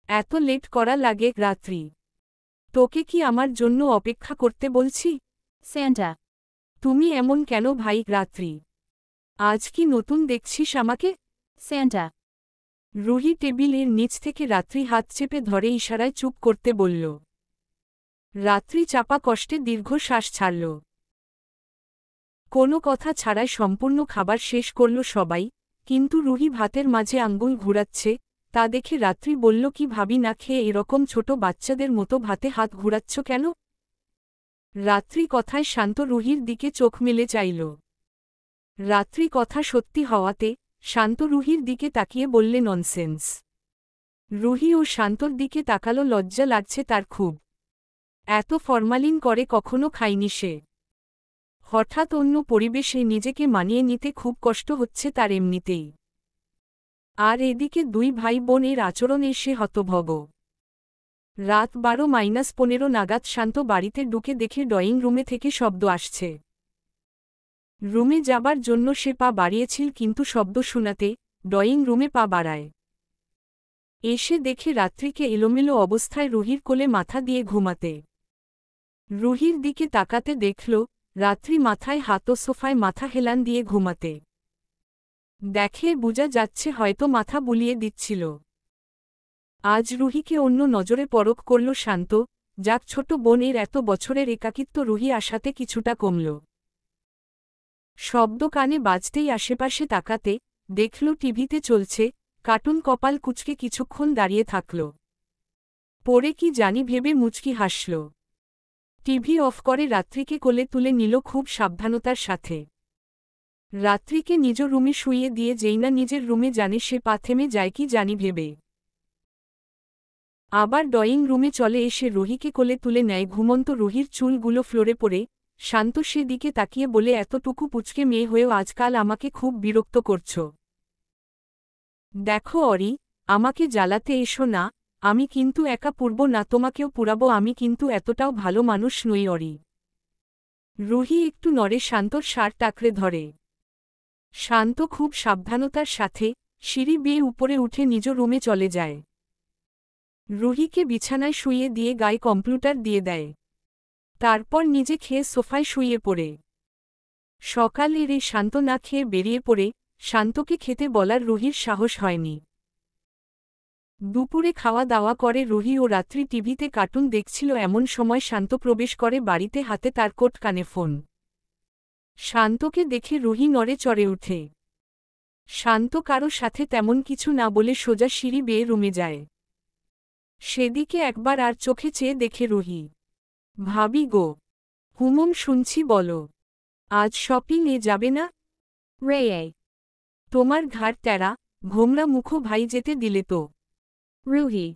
এত লেট করা লাগে? রাত্রি, তোকে কি আমার জন্য অপেক্ষা করতে বলছি? Santa. তুমি এমন কেন ভাই? রাত্রি, আজ কি নতুন দেখছিস আমাকে? Santa. রুহি টেবিলের নিচ থেকে রাত্রি হাত চেপে ধরে ইশারায় চুপ করতে বলল। রাত্রি চাপা কষ্টে দীর্ঘশ্বাস ছাড়ল। কোনো কথা ছাড়াই সম্পূর্ণ খাবার শেষ করল সবাই, কিন্তু রুহি ভাতের মাঝে আঙ্গুল ঘুরাচ্ছে, তা দেখে রাত্রি বলল কি ভাবি না খেয়ে এরকম ছোট বাচ্চাদের মতো ভাতে হাত ঘুরাচ্ছ কেন? রাত্রি কথায় শান্ত রুহির দিকে চোখ মেলে চাইল। রাত্রি কথা সত্যি হওয়াতে শান্ত রুহির দিকে তাকিয়ে বললে ননসেন্স। রুহি ও শান্তর দিকে তাকালো, লজ্জা লাগছে তার খুব। এত ফরমালিন করে কখনো খায়নি সে। হঠাৎ অন্য পরিবেশে নিজেকে মানিয়ে নিতে খুব কষ্ট হচ্ছে তার এমনিতেই। আর এদিকে দুই ভাই বোনের আচরণে সে হতভগ। রাত 12-15 নাগাদ শান্ত বাড়িতে ঢুকে দেখে ড্রয়িং রুমে থেকে শব্দ আসছে। রুমে যাবার জন্য সে পা বাড়িয়েছিল, কিন্তু শব্দ শোনাতে ড্রয়িং রুমে পা বাড়ায়। এসে দেখে রাত্রিকে এলোমেলো অবস্থায় রুহির কোলে মাথা দিয়ে ঘুমাতে। রুহির দিকে তাকাতে দেখল রাত্রি মাথায় হাত ও সোফায় মাথা হেলান দিয়ে ঘুমাতে। দেখে বোঝা যাচ্ছে হয়তো মাথা বুলিয়ে দিচ্ছিল। আজ রুহিকে অন্য নজরে পরখ করল শান্ত, যাক ছোট বোনের এত বছরের একাকিত্ব রুহি আসাতে কিছুটা কমল। শব্দ কানে বাজতেই আশেপাশে তাকাতে দেখল টিভিতে চলছে কার্টুন। কপাল কুঁচকে কিছুক্ষণ দাঁড়িয়ে থাকল। পরে কি জানি ভেবে মুচকি হাসল। টিভি অফ করে রাত্রিকে কোলে তুলে নিল খুব সাবধানতার সাথে। রাত্রিকে নিজ রুমে শুইয়ে দিয়ে যেই না নিজের রুমে জানে সে পা থেমে যায় কি জানি ভেবে। আবার ড্রয়িং রুমে চলে এসে রুহিকে কোলে তুলে নেয়। ঘুমন্ত রুহির চুলগুলো ফ্লোরে পড়ে। শান্ত সে দিকে তাকিয়ে বলে, এতটুকু পুচকে মেয়ে হয়েও আজকাল আমাকে খুব বিরক্ত করছ। দেখো অরি, আমাকে জ্বালাতে এসো না, আমি কিন্তু একা পুরব না, তোমাকেও পুরাবো আমি, কিন্তু এতটাও ভালো মানুষ নই অরি। রুহি একটু নড়ে, শান্তর শার্ট আঁকড়ে ধরে। শান্ত খুব সাবধানতার সাথে সিঁড়ি বেয়ে উপরে উঠে নিজ রুমে চলে যায়। রুহিকে বিছানায় শুইয়ে দিয়ে গায়ে কম্পিউটার দিয়ে দেয়। তারপর নিজে খেয়ে সোফায় শুইয়ে পড়ে। সকালের এই শান্ত না খেয়ে বেরিয়ে পড়ে শান্তকে খেতে বলার রুহির সাহস হয়নি। দুপুরে খাওয়া দাওয়া করে রুহি ও রাত্রি টিভিতে কার্টুন দেখছিল। এমন সময় শান্ত প্রবেশ করে বাড়িতে, হাতে তার কোট, কানে ফোন। শান্তকে দেখে রুহি নড়ে চড়ে উঠে। শান্ত কারো সাথে তেমন কিছু না বলে সোজা সিঁড়ি বেয়ে রুমে যায়। সেদিকে একবার আর চোখে চেয়ে দেখে রুহি। ভাবি গো, হুমম শুনছি, বলো আজ শপিং এ যাবে না? Ray. তোমার ঘাড় টেরা, ঘোমরা মুখো ভাই যেতে দিলে তো। Ruhi.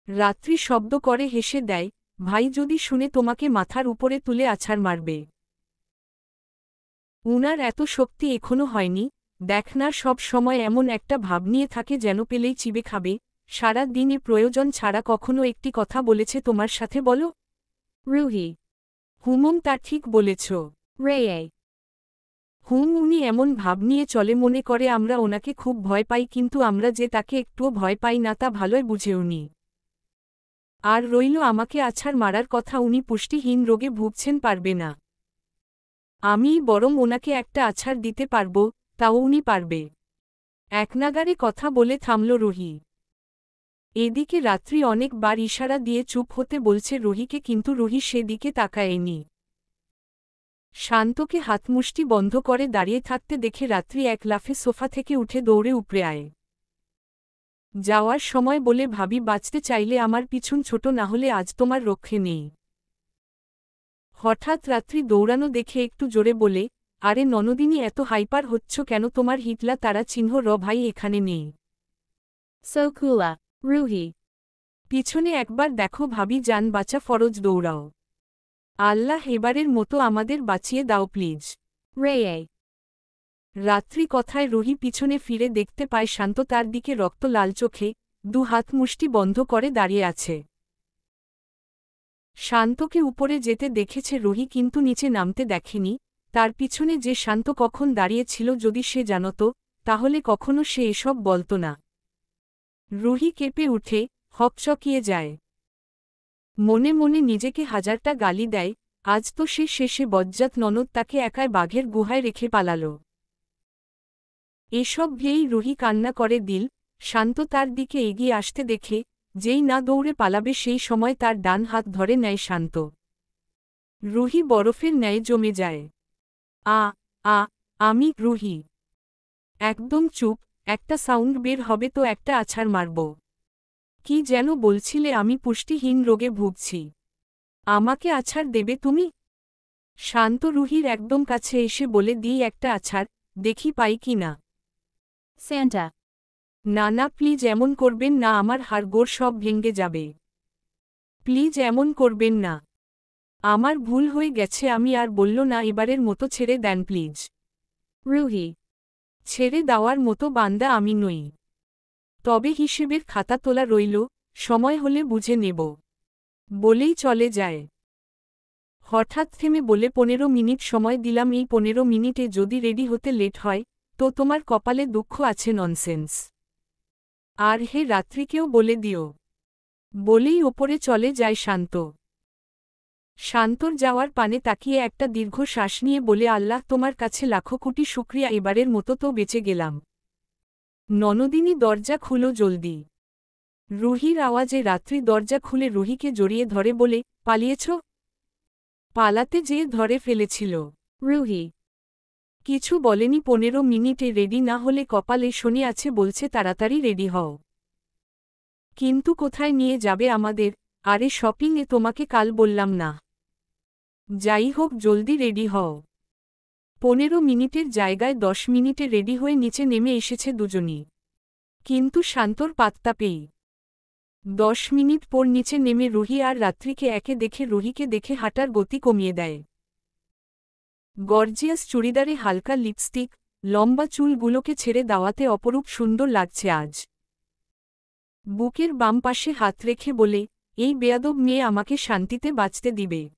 রাত্রি শব্দ করে হেসে দেয়, ভাই যদি শুনে তোমাকে মাথার উপরে তুলে আছাড় মারবে। উনার এত শক্তি এখনো হয়নি। দেখ না, সব সময় এমন একটা ভাব নিয়ে থাকে যেন পেলেই চিবে খাবে। সারা দিনে প্রয়োজন ছাড়া কখনো একটি কথা বলেছে তোমার সাথে, বলো? Ruhi. হুমম তা ঠিক বলেছ। Ray. উনি এমন ভাব নিয়ে চলে, মনে করে আমরা ওনাকে খুব ভয় পাই, কিন্তু আমরা যে তাকে একটুও ভয় পাই না তা ভালোই বুঝে উনি। আর রইল আমাকে আছাড় মারার কথা, উনি পুষ্টিহীন রোগে ভুগছেন, পারবে না। আমিই বরং ওনাকে একটা আছাড় দিতে পারব, তাও উনি পারবে। একনাগারে কথা বলে থামল রুহি। এদিকে রাত্রি অনেকবার ইশারা দিয়ে চুপ হতে বলছে রুহিকে, কিন্তু রুহি সেদিকে তাকায়নি। শান্তকে হাতমুষ্টি বন্ধ করে দাঁড়িয়ে থাকতে দেখে রাত্রি এক লাফে সোফা থেকে উঠে দৌড়ে উপরে আয়। যাওয়ার সময় বলে, ভাবি বাঁচতে চাইলে আমার পিছন ছোট না হলে আজ তোমার রক্ষে নেই। হঠাৎ রাত্রি দৌড়ানো দেখে একটু জোরে বলে, আরে ননদিনী, এত হাইপার হচ্ছ কেন? তোমার হিটলা তারা চিহ্ন ভাই এখানে নেই। So Kula. Ruhi. পিছনে একবার দেখো ভাবি, যান বাঁচা ফরজ, দৌড়াও। আল্লাহ এবারের মতো আমাদের বাঁচিয়ে দাও প্লিজ। Ray. রাত্রি কথায় রুহি পিছনে ফিরে দেখতে পায় শান্ত তার দিকে রক্ত লাল চোখে দু হাত মুষ্টি বন্ধ করে দাঁড়িয়ে আছে। শান্তকে উপরে যেতে দেখেছে রুহি, কিন্তু নিচে নামতে দেখেনি। তার পিছনে যে শান্ত কখন দাঁড়িয়েছিল, যদি সে জানত তাহলে কখনো সে এসব বলত না। রুহি কেঁপে উঠে হকচকিয়ে যায়। মনে মনে নিজেকে হাজারটা গালি দেয়। আজ তো সে শেষে বজ্জাত ননদ তাকে একাই বাঘের গুহায় রেখে পালাল। এসব ভেয়েই রুহি কান্না করে দিল। শান্ত তার দিকে এগিয়ে আসতে দেখে যেই না দৌড়ে পালাবে সেই সময় তার ডান হাত ধরে নেয় শান্ত। রুহি বরফের ন্যায় জমে যায়। আ আ আমি রুহি। একদম চুপ, একটা সাউন্ড বের হবে তো একটা আছাড় মারব। কি যেন বলছিলে? আমি পুষ্টিহীন রোগে ভুগছি। আমাকে আছাড় দেবে তুমি? শান্ত রুহির একদম কাছে এসে বলে দিই একটা আছাড়, দেখি পাই কি না। Santa. না না প্লিজ এমন করবেন না, আমার হাড়গোড় সব ভেঙে যাবে। প্লিজ এমন করবেন না। আমার ভুল হয়ে গেছে, আমি আর বলল না, এবারের মতো ছেড়ে দেন প্লিজ। Ruhi. ছেড়ে দেওয়ার মতো বান্দা আমি নই। তবে হিসেবের খাতা তোলা রইল, সময় হলে বুঝে নেব। বলেই চলে যায়। হঠাৎ থেমে বলে 15 মিনিট সময় দিলাম, এই 15 মিনিটে যদি রেডি হতে লেট হয় তো তোমার কপালে দুঃখ আছে। ননসেন্স। আর হে রাত্রিকেও বলে দিও। বলেই ওপরে চলে যায় শান্ত। শান্তর যাওয়ার পানে তাকিয়ে একটা দীর্ঘ শ্বাস নিয়ে বলে, আল্লাহ তোমার কাছে লাখো কোটি শুকরিয়া, এবারের মতো তো বেঁচে গেলাম। ননদিনী দরজা খুলো জলদি। রুহির আওয়াজে রাত্রি দরজা খুলে রুহিকে জড়িয়ে ধরে বলে, পালিয়েছ? পালাতে যেয়ে ধরে ফেলেছিল। Ruhi. কিছু বলেনি। 15 মিনিটে রেডি না হলে কপালে শনি আছে, বলছে তাড়াতাড়ি রেডি হও। কিন্তু কোথায় নিয়ে যাবে আমাদের? আরে শপিংয়ে তোমাকে কাল বললাম না? যাই হোক জলদি রেডি হও। 15 মিনিটের জায়গায় 10 মিনিটে রেডি হয়ে নিচে নেমে এসেছে দুজনই। কিন্তু শান্তর পাত্তা পেই। 10 মিনিট পর নিচে নেমে রুহি আর রাত্রিকে একে দেখে রুহিকে দেখে হাঁটার গতি কমিয়ে দেয়। গর্জিয়াস চুড়িদারে হালকা লিপস্টিক, লম্বা চুলগুলোকে ছেড়ে দাওয়াতে অপরূপ সুন্দর লাগছে আজ। বুকের বাম পাশে হাত রেখে বলে, এই বেয়াদব মেয়ে আমাকে শান্তিতে বাঁচতে দিবে।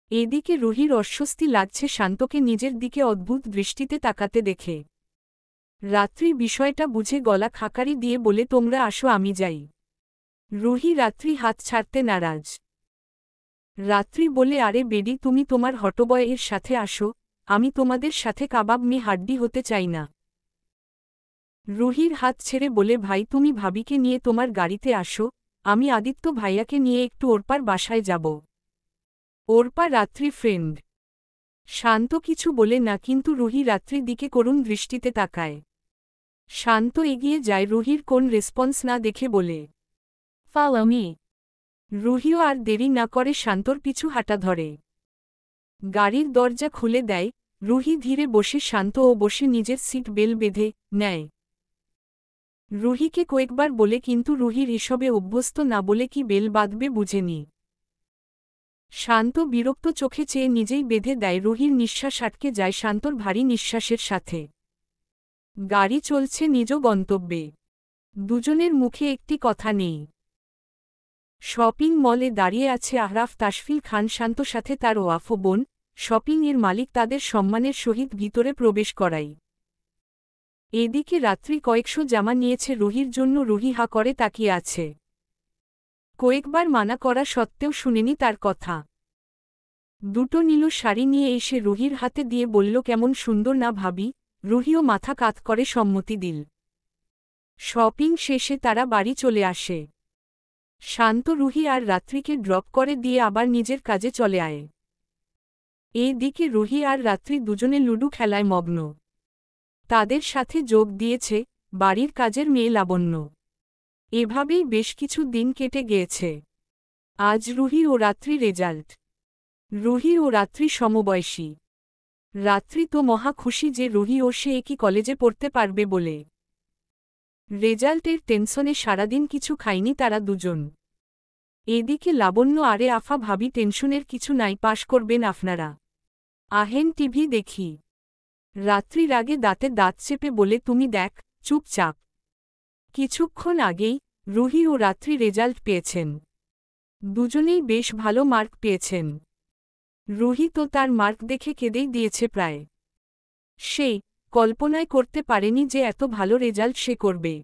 এদিকে রুহির অস্বস্তি লাগছে শান্তকে নিজের দিকে অদ্ভুত দৃষ্টিতে তাকাতে দেখে। রাত্রি বিষয়টা বুঝে গলা খাকারি দিয়ে বলে, তোমরা আসো আমি যাই। রুহি রাত্রি হাত ছাড়তে নারাজ। রাত্রি বলে, আরে বেডি তুমি তোমার হটবয় এর সাথে আসো, আমি তোমাদের সাথে কাবাব মে হাড্ডি হতে চাই না। রুহির হাত ছেড়ে বলে, ভাই তুমি ভাবিকে নিয়ে তোমার গাড়িতে আসো, আমি আদিত্য ভাইয়াকে নিয়ে একটু ওরপার বাসায় যাব। ওরপা রাত্রি ফ্রেন্ড। শান্ত কিছু বলে না, কিন্তু রুহি রাত্রির দিকে করুণ দৃষ্টিতে তাকায়। শান্ত এগিয়ে যায়, রুহির কোন রেসপন্স না দেখে বলে, Follow me. রুহিও আর দেরি না করে শান্তর পিছু হাঁটা ধরে। গাড়ির দরজা খুলে দেয়, রুহি ধীরে বসে, শান্ত ও বসে নিজের সিট বেল বেঁধে নেয়। রুহিকে কয়েকবার বলে, কিন্তু রুহির এসবে অভ্যস্ত না বলে কি বেল বাঁধবে বুঝেনি। শান্ত বিরক্ত চোখে চেয়ে নিজেই বেঁধে দেয়। রুহির নিঃশ্বাস আটকে যায় শান্তর ভারী নিঃশ্বাসের সাথে। গাড়ি চলছে নিজ গন্তব্যে। দুজনের মুখে একটি কথা নেই। শপিং মলে দাঁড়িয়ে আছে আহরাফ তাশফিল খান শান্ত, সাথে তার ওয়াফ বোন। শপিং এর মালিক তাদের সম্মানের সহিত ভিতরে প্রবেশ করায়। এদিকে রাত্রি কয়েকশো জামা নিয়েছে রুহির জন্য। রুহি হা করে তাকিয়ে আছে। কয়েকবার মানা করা সত্ত্বেও শুনেনি তার কথা। দুটো নীল শাড়ি নিয়ে এসে রুহির হাতে দিয়ে বলল, কেমন সুন্দর না ভাবি? রুহিও মাথা কাত করে সম্মতি দিল। শপিং শেষে তারা বাড়ি চলে আসে। শান্ত রুহি আর রাত্রিকে ড্রপ করে দিয়ে আবার নিজের কাজে চলে আয়। এদিকে রুহি আর রাত্রি দুজনে লুডু খেলায় মগ্ন। তাদের সাথে যোগ দিয়েছে বাড়ির কাজের মেয়ে লাবণ্য। এভাবেই বেশ কিছু দিন কেটে গিয়েছে। আজ রুহি ও রাত্রি রেজাল্ট। রুহি ও রাত্রি সমবয়সী। রাত্রি তো মহা খুশি যে রুহি ও সে একই কলেজে পড়তে পারবে বলে। রেজাল্টের টেনশনে সারাদিন কিছু খায়নি তারা দুজন। এদিকে লাবণ্য, আরে আফা ভাবি টেনশনের কিছু নাই, পাশ করবেন আপনারা। আহেন টিভি দেখি। রাত্রির আগে দাঁতে দাঁত চেপে বলে, তুমি দেখ চুপচাপ। কিছুক্ষণ আগেই রুহি ও রাত্রি রেজাল্ট পেয়েছেন। দুজনেই বেশ ভালো মার্ক পেয়েছেন। রুহি তো তার মার্ক দেখে কেঁদেই দিয়েছে প্রায়। সে কল্পনায় করতে পারেনি যে এত ভালো রেজাল্ট সে করবে।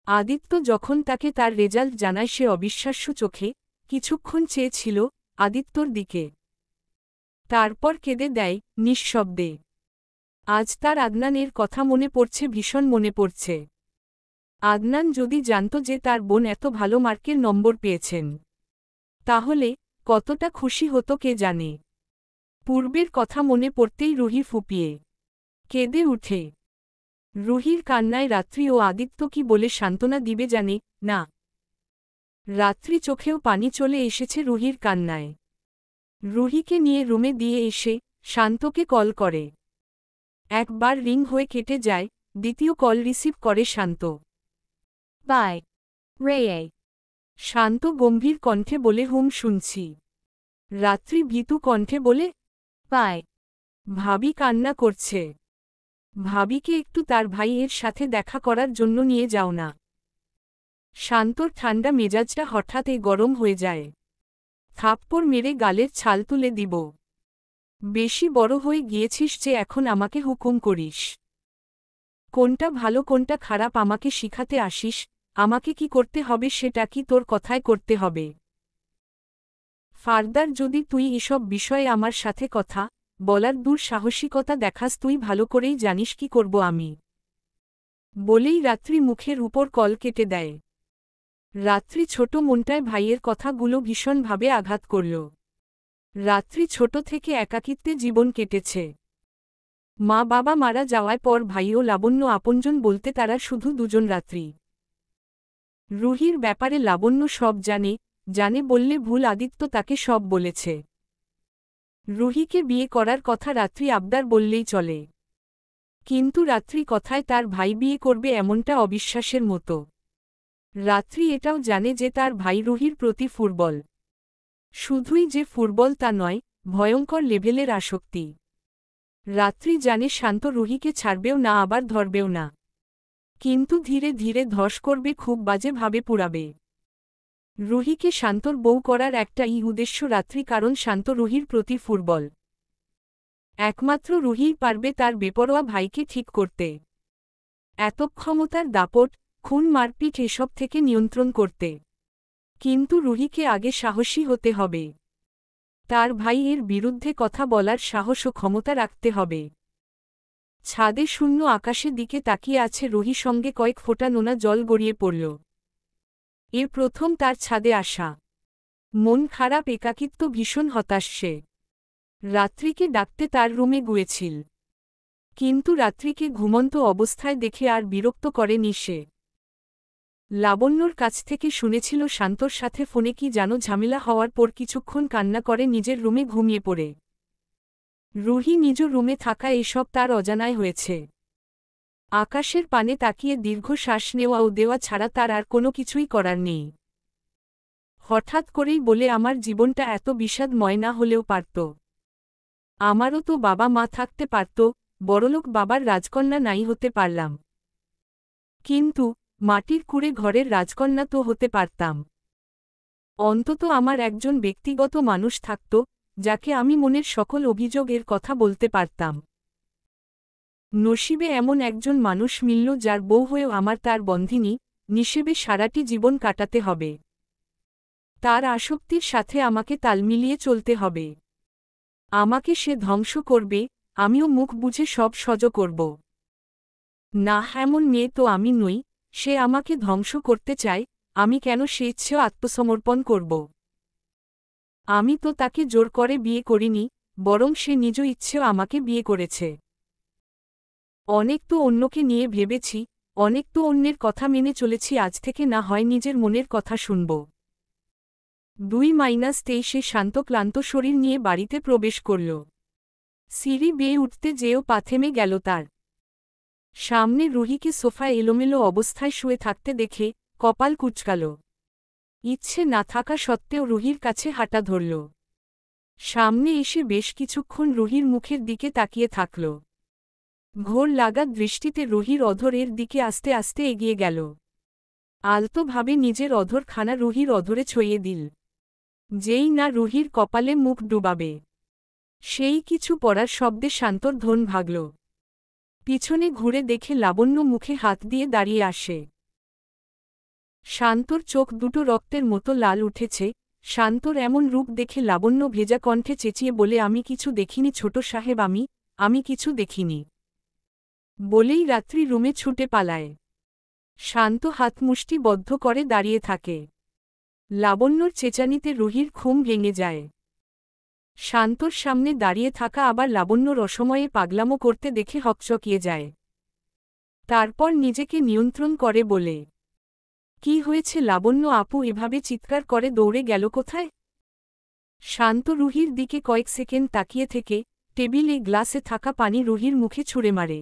আদিত্য যখন তাকে তার রেজাল্ট জানায় সে অবিশ্বাস্য চোখে কিছুক্ষণ চেয়েছিল আদিত্যর দিকে। তারপর কেঁদে দেয় নিঃশব্দে। আজ তার আদনানের কথা মনে পড়ছে, ভীষণ মনে পড়ছে। আদনান যদি জানত যে তার বোন এত ভালো মার্কের নম্বর পেয়েছেন, তাহলে কতটা খুশি হতো কে জানে। পূর্বের কথা মনে পড়তেই রুহি ফুপিয়ে কেঁদে উঠে। রুহির কান্নায় রাত্রি ও আদিত্য কি বলে সান্ত্বনা দিবে জানে না। রাত্রি চোখেও পানি চলে এসেছে রুহির কান্নায়। রুহিকে নিয়ে রুমে দিয়ে এসে শান্তকে কল করে। একবার রিং হয়ে কেটে যায়, দ্বিতীয় কল রিসিভ করে শান্ত। Bye. Ray. শান্ত গম্ভীর কণ্ঠে বলে হুম শুনছি। রাত্রি ভীতু কণ্ঠে বলে Bye. ভাবি কান্না করছে। ভাবিকে একটু তার ভাইয়ের সাথে দেখা করার জন্য নিয়ে যাও না। শান্তর ঠান্ডা মেজাজটা হঠাৎ গরম হয়ে যায়। থাপ্পড় মেরে গালের ছাল তুলে দিব। বেশি বড় হয়ে গিয়েছিস যে এখন আমাকে হুকুম করিস। কোনটা ভালো কোনটা খারাপ আমাকে শিখাতে আসিস, আমাকে কি করতে হবে সেটা কি তোর কথায় করতে হবে? ফার্দার যদি তুই এসব বিষয়ে আমার সাথে কথা বলার দুঃসাহসিকতা দেখাস তুই ভালো করেই জানিস কি করব আমি। বলেই রাত্রি মুখের উপর কল কেটে দেয়। রাত্রি ছোট মনটায় ভাইয়ের কথাগুলো ভীষণভাবে আঘাত করল। রাত্রি ছোট থেকে একাকিত্বে জীবন কেটেছে। মা বাবা মারা যাওয়ার পর ভাই ও লাবণ্য আপনজন বলতে তারা শুধু দুজন। রাত্রি রুহির ব্যাপারে লাবণ্য সব জানে বললে ভুল, আদিত্য তাকে সব বলেছে। রুহিকে বিয়ে করার কথা রাত্রি আবদার বললেই চলে। কিন্তু রাত্রি কথায় তার ভাই বিয়ে করবে এমনটা অবিশ্বাসের মতো। রাত্রি এটাও জানে যে তার ভাই রুহির প্রতি ফুটবল। শুধুই যে ফুটবল তা নয়, ভয়ঙ্কর লেভেলের আসক্তি। রাত্রি জানে শান্ত রুহিকে ছাড়বেও না আবার ধরবেও না। কিন্তু ধীরে ধীরে ধস করবে, খুব বাজেভাবে পুড়াবে। রুহিকে শান্তর বউ করার একটাই উদ্দেশ্য রাত্রি, কারণ শান্ত রুহির প্রতি ফুটবল। একমাত্র রুহিই পারবে তার বেপরোয়া ভাইকে ঠিক করতে। এত ক্ষমতার দাপট, খুন মারপিট এসব থেকে নিয়ন্ত্রণ করতে। কিন্তু রুহিকে আগে সাহসী হতে হবে। তার ভাই এর বিরুদ্ধে কথা বলার সাহস ও ক্ষমতা রাখতে হবে। ছাদে শূন্য আকাশের দিকে তাকিয়ে আছে রুহি, সঙ্গে কয়েক ফোঁটা নোনা জল গড়িয়ে পড়ল। এর প্রথম তার ছাদে আসা। মন খারাপ, একাকিত্ব, ভীষণ হতাশ সে। রাত্রিকে ডাকতে তার রুমে গিয়েছিল, কিন্তু রাত্রিকে ঘুমন্ত অবস্থায় দেখে আর বিরক্ত করেনি সে। লাবণ্যর কাছ থেকে শুনেছিল শান্তর সাথে ফোনে কি যেন ঝামেলা হওয়ার পর কিছুক্ষণ কান্না করে নিজের রুমে ঘুমিয়ে পড়ে। রুহি নিজ রুমে থাকা এসব তার অজানায় হয়েছে। আকাশের পানে তাকিয়ে দীর্ঘ শ্বাস নেওয়া ও দেওয়া ছাড়া তার আর কোনো কিছুই করার নেই। হঠাৎ করেই বলে আমার জীবনটা এত বিষাদময় না হলেও পারত। আমারও তো বাবা মা থাকতে পারত, বড়লোক বাবার রাজকন্যা নাই হতে পারলাম। কিন্তু মাটির কুড়ে ঘরের রাজকন্যা তো হতে পারতাম। অন্তত আমার একজন ব্যক্তিগত মানুষ থাকত, যাকে আমি মনের সকল অভিযোগের কথা বলতে পারতাম। নসিবে এমন একজন মানুষ মিলল যার বউ হয়েও আমার তার বন্ধিনী নিষেবে সারাটি জীবন কাটাতে হবে। তার আসক্তির সাথে আমাকে তাল মিলিয়ে চলতে হবে। আমাকে সে ধ্বংস করবে, আমিও মুখ বুঝে সব সহ্য করব। না, এমন মেয়ে তো আমি নই। সে আমাকে ধ্বংস করতে চায়, আমি কেন সে ইচ্ছেও আত্মসমর্পণ করব? আমি তো তাকে জোর করে বিয়ে করিনি, বরং সে নিজ ইচ্ছেও আমাকে বিয়ে করেছে। অনেক তো অন্যকে নিয়ে ভেবেছি, অনেক তো অন্যের কথা মেনে চলেছি, আজ থেকে না হয় নিজের মনের কথা শুনব। 2-23 শান্ত ক্লান্ত শরীর নিয়ে বাড়িতে প্রবেশ করল। সিঁড়ি বেয়ে উঠতে যেও পা থেমে গেল তার। সামনে রুহিকে সোফায় এলোমেলো অবস্থায় শুয়ে থাকতে দেখে কপাল কুঁচকাল। ইচ্ছে না থাকা সত্ত্বেও রুহির কাছে হাঁটা ধরল। সামনে এসে বেশ কিছুক্ষণ রুহির মুখের দিকে তাকিয়ে থাকল। ঘোর লাগা দৃষ্টিতে রুহির অধরের দিকে আস্তে আস্তে এগিয়ে গেল। আলতোভাবে নিজের অধরখানা রুহির অধরে ছড়িয়ে দিল। যেই না রুহির কপালে মুখ ডুবাবে, সেই কিছু পড়ার শব্দে শান্তর ধন ভাগল। পিছনে ঘুরে দেখে লাবণ্য মুখে হাত দিয়ে দাঁড়িয়ে আসে। শান্তর চোখ দুটো রক্তের মতো লাল উঠেছে। শান্তর এমন রূপ দেখে লাবণ্য ভেজা কণ্ঠে চেঁচিয়ে বলে আমি কিছু দেখিনি ছোট সাহেব, আমি কিছু দেখিনি। বলেই রাত্রি রুমে ছুটে পালায়। শান্ত হাতমুষ্টি বদ্ধ করে দাঁড়িয়ে থাকে। লাবণ্যর চেঁচানিতে রুহির ঘুম ভেঙে যায়। শান্তর সামনে দাঁড়িয়ে থাকা আবার লাবণ্য রসময়ে পাগলামো করতে দেখে হকচকিয়ে যায়। তারপর নিজেকে নিয়ন্ত্রণ করে বলে, কি হয়েছে লাবণ্য আপু এভাবে চিৎকার করে দৌড়ে গেল কোথায়? শান্ত রুহির দিকে কয়েক সেকেন্ড তাকিয়ে থেকে টেবিলে গ্লাসে থাকা পানি রুহির মুখে ছুঁড়ে মারে।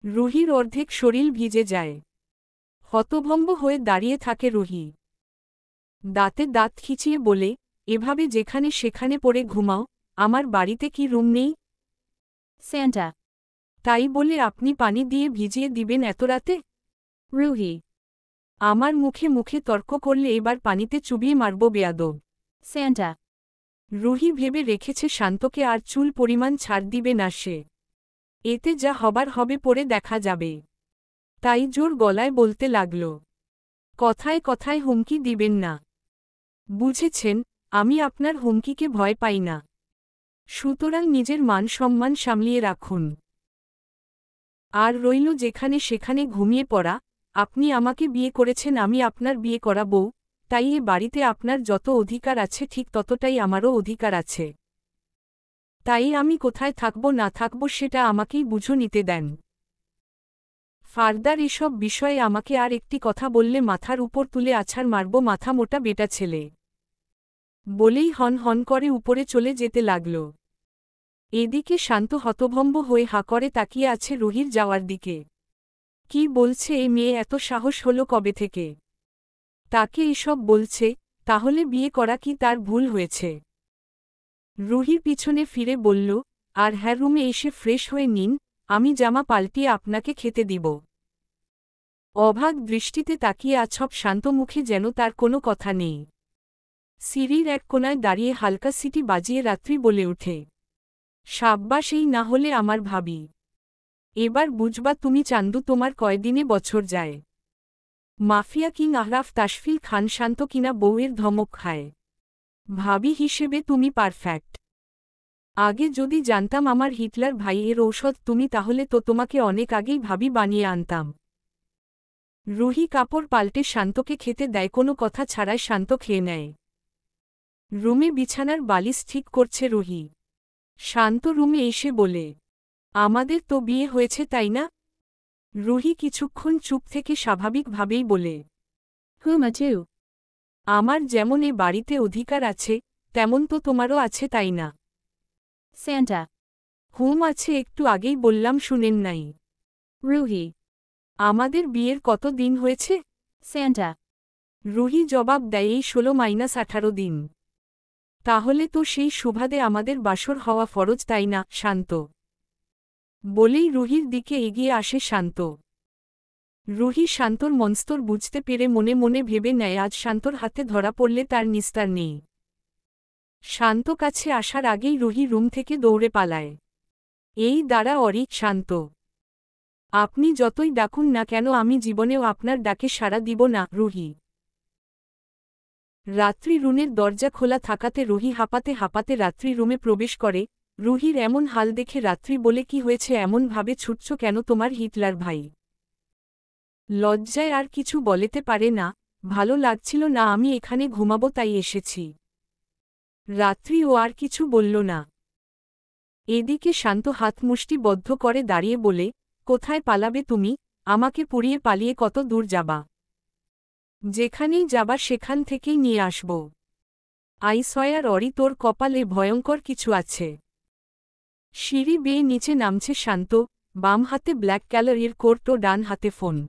রুহির অর্ধেক শরীর ভিজে যায়। হতভম্ব হয়ে দাঁড়িয়ে থাকে রুহি। দাঁতে দাঁত খিচিয়ে বলে, এভাবে যেখানে সেখানে পড়ে ঘুমাও, আমার বাড়িতে কি রুম নেই? Santa. তাই বলে আপনি পানি দিয়ে ভিজিয়ে দিবেন এত রাতে? Ruhi. আমার মুখে মুখে তর্ক করলে এবার পানিতে চুবিয়ে মারব বেয়াদব। Santa. রুহি ভেবে রেখেছে শান্তকে আর চুল পরিমাণ ছাড় দিবে না সে। এতে যা হবার হবে পরে দেখা যাবে। তাই জোর গলায় বলতে লাগল, কথায় কথায় হুমকি দিবেন না। বুঝেছেন, আমি আপনার হুমকিকে ভয় পাই না। সুতরাং নিজের মান সম্মান সামলিয়ে রাখুন। আর রইল যেখানে সেখানে ঘুমিয়ে পড়া, আপনি আমাকে বিয়ে করেছেন, আমি আপনার বিয়ে করা বউ, তাই এ বাড়িতে আপনার যত অধিকার আছে ঠিক ততটাই আমারও অধিকার আছে। তাই আমি কোথায় থাকব না থাকব সেটা আমাকেই বুঝে নিতে দেন। ফার্দার এসব বিষয়ে আমাকে আর একটি কথা বললে মাথার উপর তুলে আছাড় মারব মাথা মোটা বেটা ছেলে। বলেই হন হন করে উপরে চলে যেতে লাগল। এদিকে শান্ত হতভম্ব হয়ে হাঁ করে তাকিয়ে আছে রুহির যাওয়ার দিকে। কি বলছে এ মেয়ে, এত সাহস হলো কবে থেকে? তাকে এসব বলছে, তাহলে বিয়ে করা কি তার ভুল হয়েছে? রুহির পিছনে ফিরে বলল, আর হ্যাঁ রুমে এসে ফ্রেশ হয়ে নিন, আমি জামা পাল্টিয়ে আপনাকে খেতে দিব। অভাগ দৃষ্টিতে তাকিয়ে আছব শান্ত মুখে যেন তার কোনো কথা নেই। সিঁড়ির এক কোনায় দাঁড়িয়ে হালকা সিটি বাজিয়ে রাত্রি বলে ওঠে, সাব্বাস, এই না হলে আমার ভাবি। এবার বুঝবা তুমি চান্দু, তোমার কয়দিনে বছর যায়। মাফিয়া কিং আহরাফ তাশফিল খান শান্ত কিনা বউয়ের ধমক খায়। ভাবি হিসেবে তুমি পারফেক্ট। আগে যদি জানতাম আমার হিটলার ভাইয়ের ঔষধ তুমি, তাহলে তো তোমাকে অনেক আগেই ভাবি বানিয়ে আনতাম। রুহি কাপড় পাল্টে শান্তকে খেতে দেয়, কোনো কথা ছাড়াই শান্ত খেয়ে নেয়। রুমে বিছানার বালিশ ঠিক করছে রুহি। শান্ত রুমে এসে বলে, আমাদের তো বিয়ে হয়েছে তাই না? রুহি কিছুক্ষণ চুপ থেকে স্বাভাবিকভাবেই বলে, Huma too. আমার যেমন এ বাড়িতে অধিকার আছে, তেমন তো তোমারও আছে তাই না? Santa. হুম আছে, একটু আগেই বললাম শুনেন নাই? Ruhi. আমাদের বিয়ের কত দিন হয়েছে? Santa. রুহি জবাব দেয়, এই 16-18 দিন। তাহলে তো সেই সুবাদে আমাদের বাসর হওয়া ফরজ তাই না? শান্ত বলেই রুহির দিকে এগিয়ে আসে শান্ত। রুহি শান্তর মনস্তর বুঝতে পেরে মনে মনে ভেবে নেয় আজ শান্তর হাতে ধরা পড়লে তার নিস্তার নেই। শান্ত কাছে আসার আগেই রুহি রুম থেকে দৌড়ে পালায়। এই দাঁড়া অরি, শান্ত। আপনি যতই ডাকুন না কেন আমি জীবনেও আপনার ডাকে সাড়া দিব না। রুহি। রাত্রি রুমের দরজা খোলা থাকাতে রুহি হাঁপাতে হাঁপাতে রাত্রি রুমে প্রবেশ করে। রুহির এমন হাল দেখে রাত্রি বলে, কি হয়েছে এমনভাবে ছুটছ কেন, তোমার হিটলার ভাই? লজ্জায় আর কিছু বলতে পারে না। ভালো লাগছিল না, আমি এখানে ঘুমাবো তাই এসেছি। রাত্রি ও আর কিছু বলল না। এদিকে শান্ত হাত মুষ্টি বদ্ধ করে দাঁড়িয়ে বলে, কোথায় পালাবে তুমি? আমাকে পুড়িয়ে পালিয়ে কত দূর যাবা? যেখানেই যাবা সেখান থেকেই নিয়ে আসব। আইসয়ার অরি, তোর কপালে ভয়ঙ্কর কিছু আছে। সিঁড়ি বেয়ে নিচে নামছে শান্ত, বাম হাতে ব্ল্যাক কালারের কোট ও ডান হাতে ফোন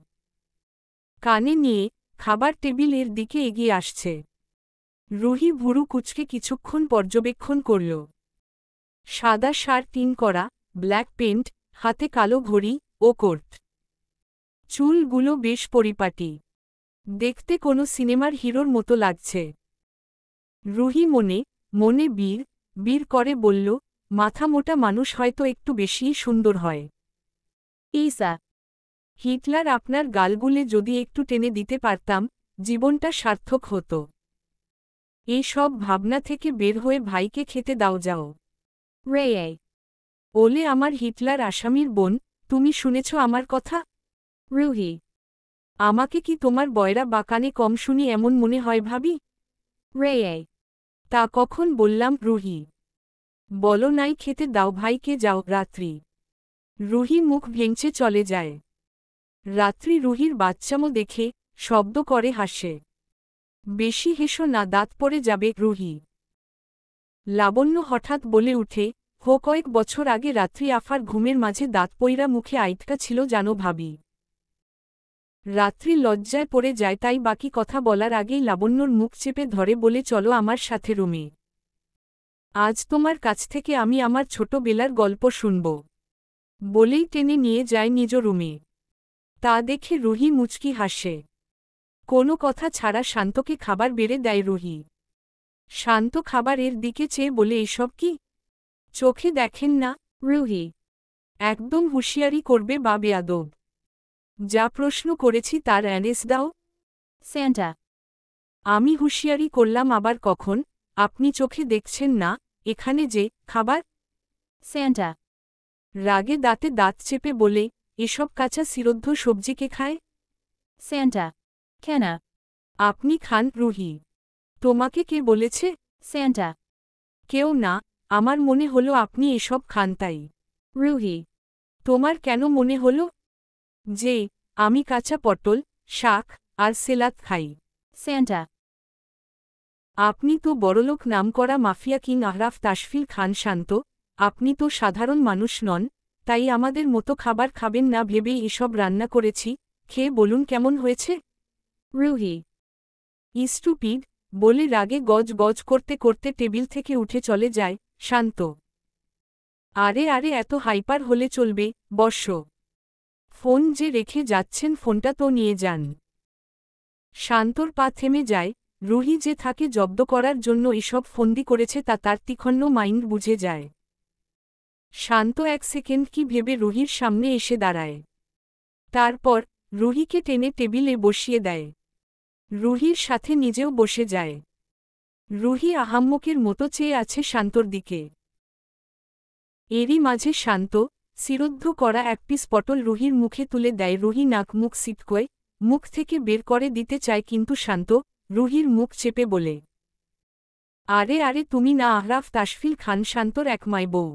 কানে নিয়ে খাবার টেবিলের দিকে এগিয়ে আসছে। রুহি ভুরু কুচকে কিছুক্ষণ পর্যবেক্ষণ করল। সাদা শার্ট ইন করা, ব্ল্যাক পেন্ট, হাতে কালো ঘড়ি ও কোট। চুলগুলো বেশ পরিপাটি। দেখতে কোনো সিনেমার হিরোর মতো লাগছে। রুহি মনে মনে বীর বীর করে বলল, মাথা মোটা মানুষ হয়তো একটু বেশিই সুন্দর হয়। Isa. হিটলার আপনার গালগুলে যদি একটু টেনে দিতে পারতাম, জীবনটা সার্থক হতো। এই সব ভাবনা থেকে বের হয়ে ভাইকে খেতে দাও যাও। Raye. ওলে আমার হিটলার আসামির বোন, তুমি শুনেছ আমার কথা? Ruhi. আমাকে কি তোমার বয়রা বা কানে কম শুনি এমন মনে হয় ভাবি? Raye. তা কখন বললাম? রুহি। বলো নাই খেতে দাও ভাইকে যাও রাত্রি। রুহি মুখ ভেঙচে চলে যায়। রাত্রি রুহির বাচ্চামো দেখে শব্দ করে হাসে। বেশি হেসো না, দাঁত পড়ে যাবে রুহি। লাবণ্য হঠাৎ বলে উঠে, কয়েক বছর আগে রাত্রি আফার ঘুমের মাঝে দাঁত পইরা মুখে আইটকা ছিল জানো ভাবি। রাত্রি লজ্জায় পড়ে যায়, তাই বাকি কথা বলার আগেই লাবণ্যর মুখ চেপে ধরে বলে চলো আমার সাথে রুমে। আজ তোমার কাছ থেকে আমি আমার ছোটবেলার গল্প শুনব। বলেই টেনে নিয়ে যায় নিজ রুমে। তা দেখে রুহি মুচকি হাসে। কোনো কথা ছাড়া শান্তকে খাবার বেড়ে দেয় রুহি। শান্ত খাবারের দিকে চেয়ে বলে এসব কি? চোখে দেখেন না? Ruhi. একদম হুঁশিয়ারি করবে বা বেয়াদব। যা প্রশ্ন করেছি তার অ্যানেস দাও। Santa. আমি হুঁশিয়ারি করলাম আবার কখন? আপনি চোখে দেখছেন না এখানে যে খাবার? Santa. রাগে দাঁতে দাঁত চেপে বলে, এসব কাঁচা সিরদ্ধ সবজি কে খায়? Santa. Kenna. আপনি খান রুহি। তোমাকে কে বলেছে? Santa. কেউ না, আমার মনে হলো আপনি এসব খান তাই। Ruhi. তোমার কেন মনে হলো? যে আমি কাঁচা পটল, শাক আর সেলাদ খাই। Santa. আপনি তো বড়লোক নামকরা মাফিয়া কিং আহরাফ তাশফিল খান শান্ত। আপনি তো সাধারণ মানুষ নন, তাই আমাদের মতো খাবার খাবেন না ভেবেই এসব রান্না করেছি। খেয়ে বলুন কেমন হয়েছে। Ruhi. স্টুপিড বলে রাগে গজ গজ করতে করতে টেবিল থেকে উঠে চলে যায় শান্ত। আরে আরে এত হাইপার হলে চলবে, বর্ষ। ফোন যে রেখে যাচ্ছেন ফোনটা তো নিয়ে যান। শান্তর পা থেমে যায়। রুহি যে থাকে জব্দ করার জন্য এসব ফন্দি করেছে তা তার তীক্ষ্ণ মাইন্ড বুঝে যায়। শান্ত এক সেকেন্ড কি ভেবে রুহির সামনে এসে দাঁড়ায়। তারপর রুহিকে টেনে টেবিলে বসিয়ে দেয়। রুহির সাথে নিজেও বসে যায়। রুহি আহাম্মকের মতো চেয়ে আছে শান্তর দিকে। এরই মাঝে শান্ত সিরুদ্ধ করা এক পিস পটল রুহির মুখে তুলে দেয়। রুহি নাক মুখ সিটকোয় মুখ থেকে বের করে দিতে চায়, কিন্তু শান্ত রুহির মুখ চেপে বলে, আরে আরে তুমি না আহরাফ তাশফিল খান শান্তর একমাই বউ।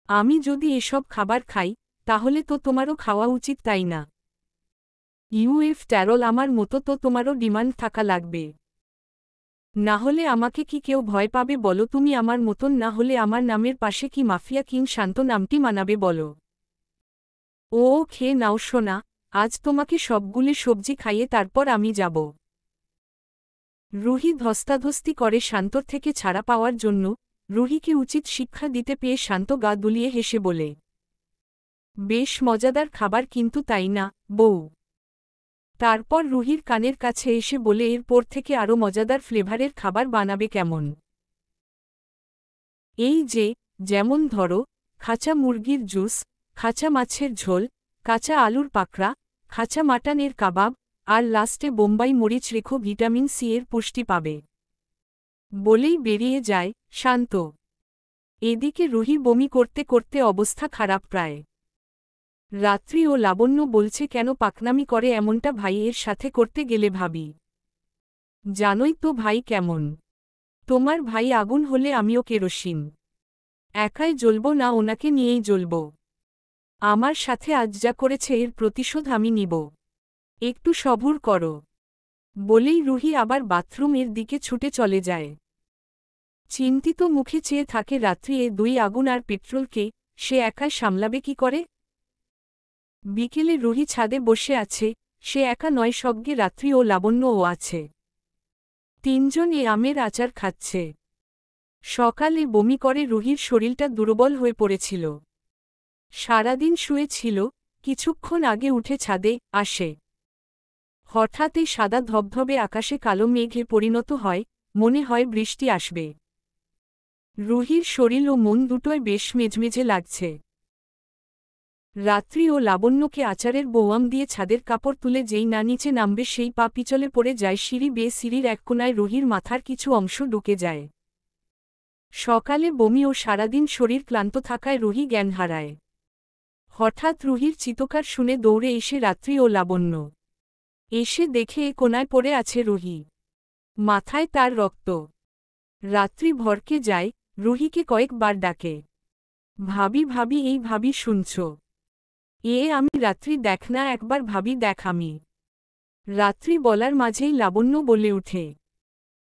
আমি যদি এসব খাবার খাই তাহলে তো তোমারও খাওয়া উচিত তাই না? ইউএফ ট্যারল আমার মতো তো তোমারও ডিমান্ড থাকা লাগবে। না হলে আমাকে কি কেউ ভয় পাবে বলো? তুমি আমার মতন না হলে আমার নামের পাশে কি মাফিয়া কিং শান্ত নামটি মানাবে বলো? ও খেয়ে নাও সোনা, আজ তোমাকে সবগুলি সবজি খাইয়ে তারপর আমি যাব। রুহি ধস্তাধস্তি করে শান্তর থেকে ছাড়া পাওয়ার জন্য। রুহিকে উচিত শিক্ষা দিতে পেয়ে শান্ত গা দুলিয়ে হেসে বলে, বেশ মজাদার খাবার কিন্তু তাই না বউ? তারপর রুহির কানের কাছে এসে বলে, এরপর থেকে আরও মজাদার ফ্লেভারের খাবার বানাবে কেমন? এই যে, যেমন ধরো, খাঁচা মুরগির জুস, খাঁচা মাছের ঝোল, কাঁচা আলুর পাকড়া, খাঁচা মাটনের কাবাব, আর লাস্টে বোম্বাই মরিচ রেখো, ভিটামিন সি এর পুষ্টি পাবে। বলেই বেরিয়ে যায় শান্ত। এদিকে রুহি বমি করতে করতে অবস্থা খারাপ প্রায়। রাত্রি ও লাবণ্য বলছে কেন পাকনামি করে এমনটা ভাইয়ের সাথে করতে গেলে ভাবি। জানোই তো ভাই কেমন। তোমার ভাই আগুন হলে আমিও কেরোসিন। একাই জ্বলব না, ওনাকে নিয়েই জ্বলব। আমার সাথে আজ যা করেছে এর প্রতিশোধ আমি নিব। একটু সবুর করো। বলেই রুহি আবার বাথরুমের দিকে ছুটে চলে যায়। চিন্তিত মুখে চেয়ে থাকে রাত্রি এ দুই আগুন আর পেট্রোলকে সে একাই সামলাবে কি করে। বিকেলে রুহি ছাদে বসে আছে, সে একা নয়, সঙ্গে রাত্রি ও লাবণ্যও আছে। তিনজন এ আমের আচার খাচ্ছে। সকালে বমি করে রুহির শরীরটা দুর্বল হয়ে পড়েছিল। সারাদিন শুয়েছিল, কিছুক্ষণ আগে উঠে ছাদে আসে। হঠাৎই সাদা ধবধবে আকাশে কালো মেঘে পরিণত হয়, মনে হয় বৃষ্টি আসবে। রুহির শরীর ও মন দুটোই বেশ মেজমেজে লাগছে। রাত্রি ও লাবণ্যকে আচারের বোয়াম দিয়ে ছাদের কাপড় তুলে যেই না নিচে নামবে সেই পা পিছলে পড়ে যায় সিঁড়ি বেয়ে। সিঁড়ির এক কোনায় রুহির মাথার কিছু অংশ ঢুকে যায়। সকালে বমি ও সারাদিন শরীর ক্লান্ত থাকায় রুহি জ্ঞান হারায়। হঠাৎ রুহির চিৎকার শুনে দৌড়ে এসে রাত্রি ও লাবণ্য। এসে দেখে এ কোনায় পড়ে আছে রুহি। মাথায় তার রক্ত। রাত্রি ভরকে যায়, রুহিকে কয়েকবার ডাকে। ভাবি ভাবি এই ভাবি শুনছ? আমি রাত্রি দেখ না একবার ভাবি দেখ আমি। রাত্রি বলার মাঝেই লাবণ্য বলে উঠে,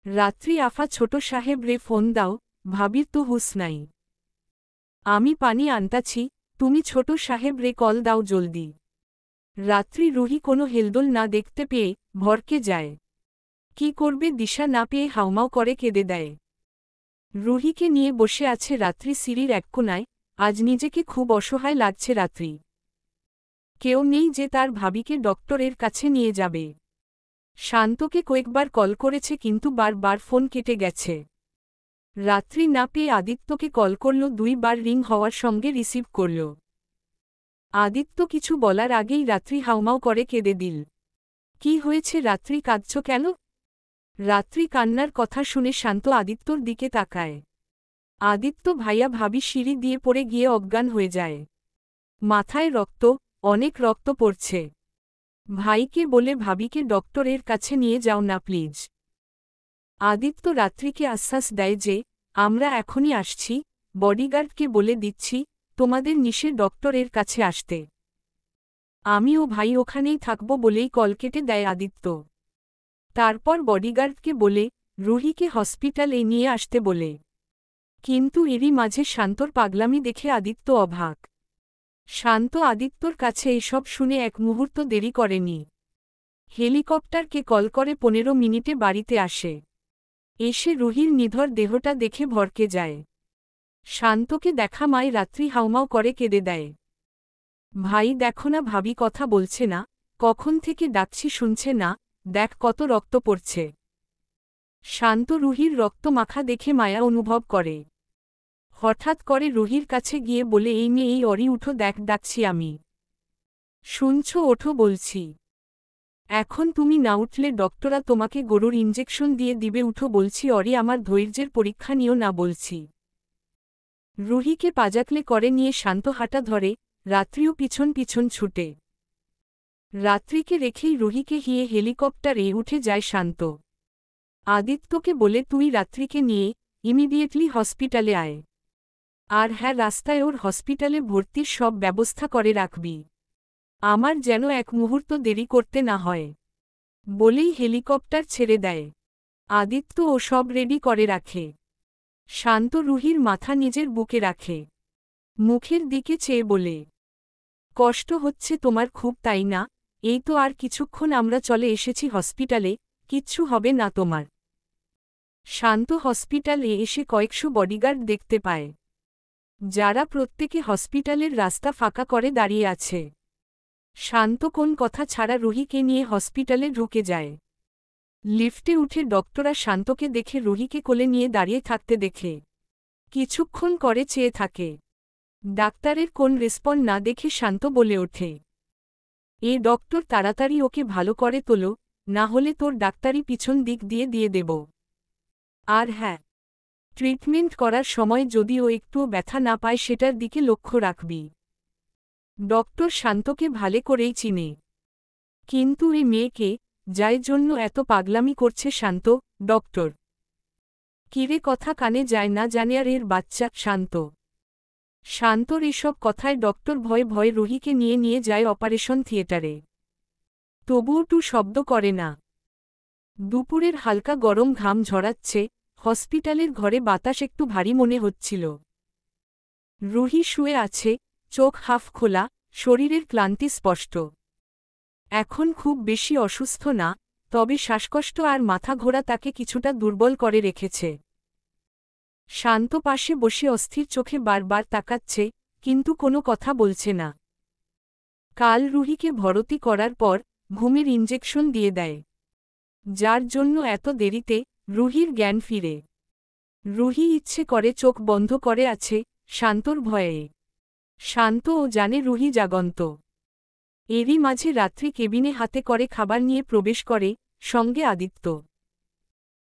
রাত্রি আফা ছোট সাহেব রে ফোন দাও, ভাবির তো হুঁশ নাই। আমি পানি আনতাছি, তুমি ছোট সাহেব রে কল দাও জলদি। রাত্রি রুহি কোনো হেলদোল না দেখতে পেয়ে ভরকে যায়। কি করবে দিশা না পেয়ে হাউমাউ করে কেঁদে দেয়। রুহিকে নিয়ে বসে আছে রাত্রি সিঁড়ির এক কোনায়। আজ নিজেকে খুব অসহায় লাগছে রাত্রি। কেউ নেই যে তার ভাবিকে ডক্টরের কাছে নিয়ে যাবে। শান্তকে কয়েকবার কল করেছে কিন্তু বারবার ফোন কেটে গেছে। রাত্রি না পেয়ে আদিত্যকে কল করল, 2 বার রিং হওয়ার সঙ্গে রিসিভ করল। আদিত্য কিছু বলার আগেই রাত্রি হাউমাউ করে কেঁদে দিল। কি হয়েছে রাত্রি, কাঁদছ কেন? রাত্রি কান্নার কথা শুনে শান্ত আদিত্যর দিকে তাকায়। আদিত্য ভাইয়া ভাবি সিঁড়ি দিয়ে পড়ে গিয়ে অজ্ঞান হয়ে যায়। মাথায় রক্ত, অনেক রক্ত পড়ছে। ভাইকে বলে ভাবিকে ডক্টরের কাছে নিয়ে যাও না প্লিজ। আদিত্য রাত্রিকে আশ্বাস দেয় যে, আমরা এখনই আসছি, বডিগার্ডকে বলে দিচ্ছি তোমাদের নিশে ডক্টরের কাছে আসতে। আমি ও ভাই ওখানেই থাকব বলেই কল কেটে দেয় আদিত্য। তারপর বডিগার্ডকে বলে রুহিকে হসপিটালে নিয়ে আসতে বলে। কিন্তু এরই মাঝে শান্তর পাগলামি দেখে আদিত্য অবাক। শান্ত আদিত্যর কাছে এসব শুনে এক মুহূর্ত দেরি করেনি। হেলিকপ্টারকে কল করে 15 মিনিটে বাড়িতে আসে। এসে রুহির নিধর দেহটা দেখে ভরকে যায়। শান্তকে দেখা মায় রাত্রি হাউমাউ করে কেঁদে দেয়। ভাই দেখো না ভাবি কথা বলছে না, কখন থেকে ডাকছি শুনছে না, দেখ কত রক্ত পড়ছে। শান্ত রুহির রক্ত মাখা দেখে মায়া অনুভব করে। হঠাৎ করে রুহির কাছে গিয়ে বলে, এই মেয়ে এই অরি উঠো দেখ ডাকছি আমি। শুনছ ওঠো বলছি। এখন তুমি না উঠলে ডক্টরা তোমাকে গরুর ইঞ্জেকশন দিয়ে দিবে, উঠো বলছি অরি, আমার ধৈর্যের পরীক্ষা নিও না বলছি। রুহিকে পাজাকলে করে নিয়ে শান্ত হাঁটা ধরে, রাত্রিও পিছন পিছন ছুটে। রাত্রিকে রেখেই রুহিকে হিয়ে হেলিকপ্টারে উঠে যায় শান্ত। আদিত্যকে বলে তুই রাত্রিকে নিয়ে ইমিডিয়েটলি হসপিটালে আয়। আর হ্যাঁ, রাস্তায় ওর হসপিটালে ভর্তির সব ব্যবস্থা করে রাখবি। আমার যেন এক মুহূর্ত দেরি করতে না হয়। বলেই হেলিকপ্টার ছেড়ে দেয়। আদিত্য ও সব রেডি করে রাখে। শান্ত রুহির মাথা নিজের বুকে রাখে। মুখের দিকে চেয়ে বলে, কষ্ট হচ্ছে তোমার খুব তাই না? এই তো আর কিছুক্ষণ আমরা চলে এসেছি হসপিটালে, কিচ্ছু হবে না তোমার। শান্ত হসপিটালে এসে কয়েকশো বডিগার্ড দেখতে পায়, যারা প্রত্যেকে হসপিটালের রাস্তা ফাঁকা করে দাঁড়িয়ে আছে। শান্ত কোন কথা ছাড়া রুহিকে নিয়ে হসপিটালে ঢুকে যায়। লিফটে উঠে ডক্টরা শান্তকে দেখে রুহিকে কোলে নিয়ে দাঁড়িয়ে থাকতে দেখে কিছুক্ষণ করে চেয়ে থাকে। ডাক্তারের কোন রেসপন্স না দেখে শান্ত বলে ওঠে, ডক্টর তাড়াতাড়ি ওকে ভালো করে তোলো, না হলে তোর ডাক্তারি পিছন দিক দিয়ে দেব। আর হ্যাঁ, ট্রিটমেন্ট করার সময় যদি ও একটুও ব্যথা না পায় সেটার দিকে লক্ষ্য রাখবি। ডক্টর শান্তকে ভালো করেই চিনে, কিন্তু এই মেয়েকে যার জন্য এত পাগলামি করছে শান্ত। ডক্টর কিরে কথা কানে যায় না জানে আর এর বাচ্চা শান্ত। শান্তর এসব কথায় ডক্টর ভয়ে ভয়ে রুহিকে নিয়ে যায় অপারেশন থিয়েটারে। তবুও টু শব্দ করে না। দুপুরের হালকা গরম ঘাম ঝরাচ্ছে, হসপিটালের ঘরে বাতাস একটু ভারী মনে হচ্ছিল। রুহি শুয়ে আছে, চোখ হাফ খোলা, শরীরের ক্লান্তি স্পষ্ট। এখন খুব বেশি অসুস্থ না, তবে শ্বাসকষ্ট আর মাথা ঘোরা তাকে কিছুটা দুর্বল করে রেখেছে। শান্ত পাশে বসে অস্থির চোখে বারবার তাকাচ্ছে, কিন্তু কোনো কথা বলছে না। কাল রুহিকে ভর্তি করার পর ঘুমের ইঞ্জেকশন দিয়ে দেয়, যার জন্য এত দেরিতে রুহির জ্ঞান ফিরে। রুহি ইচ্ছে করে চোখ বন্ধ করে আছে, শান্তর ভয়ে। শান্ত ও জানে রুহি জাগন্ত। এরই মাঝে রাত্রি কেবিনে হাতে করে খাবার নিয়ে প্রবেশ করে, সঙ্গে আদিত্য।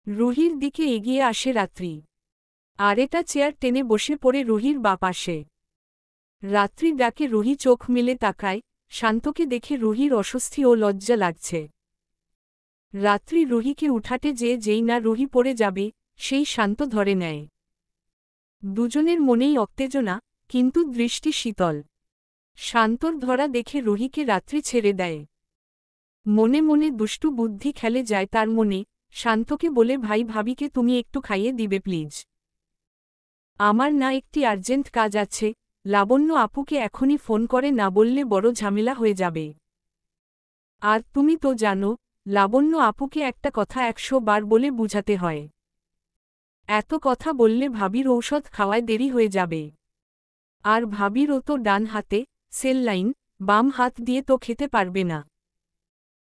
রুহির দিকে এগিয়ে আসে রাত্রি। আরেটা চেয়ার টেনে বসে পড়ে রুহির বাঁ পাশে। রাত্রি ডাকে রুহি চোখ মেলে তাকায়, শান্তকে দেখে রুহির অস্বস্তি ও লজ্জা লাগছে। রাত্রি রুহিকে উঠাতে যেই না রুহি পড়ে যাবে, সেই শান্ত ধরে নেয়। দুজনের মনেই উত্তেজনা, কিন্তু দৃষ্টি শীতল। শান্তর ধরা দেখে রুহিকে রাত্রি ছেড়ে দেয়। মনে মনে দুষ্টু বুদ্ধি খেলে যায় তার মনে, শান্তকে বলে ভাই ভাবিকে তুমি একটু খাইয়ে দিবে প্লিজ। আমার না একটি আর্জেন্ট কাজ আছে, লাবণ্য আপুকে এখনই ফোন করে না বললে বড় ঝামেলা হয়ে যাবে। আর তুমি তো জানো, লাবণ্য আপুকে একটা কথা 100 বার বলে বুঝাতে হয়। এত কথা বললে ভাবির ঔষধ খাওয়ায় দেরি হয়ে যাবে। আর ভাবিরও তো ডান হাতে সেল লাইন, বাম হাত দিয়ে তো খেতে পারবে না।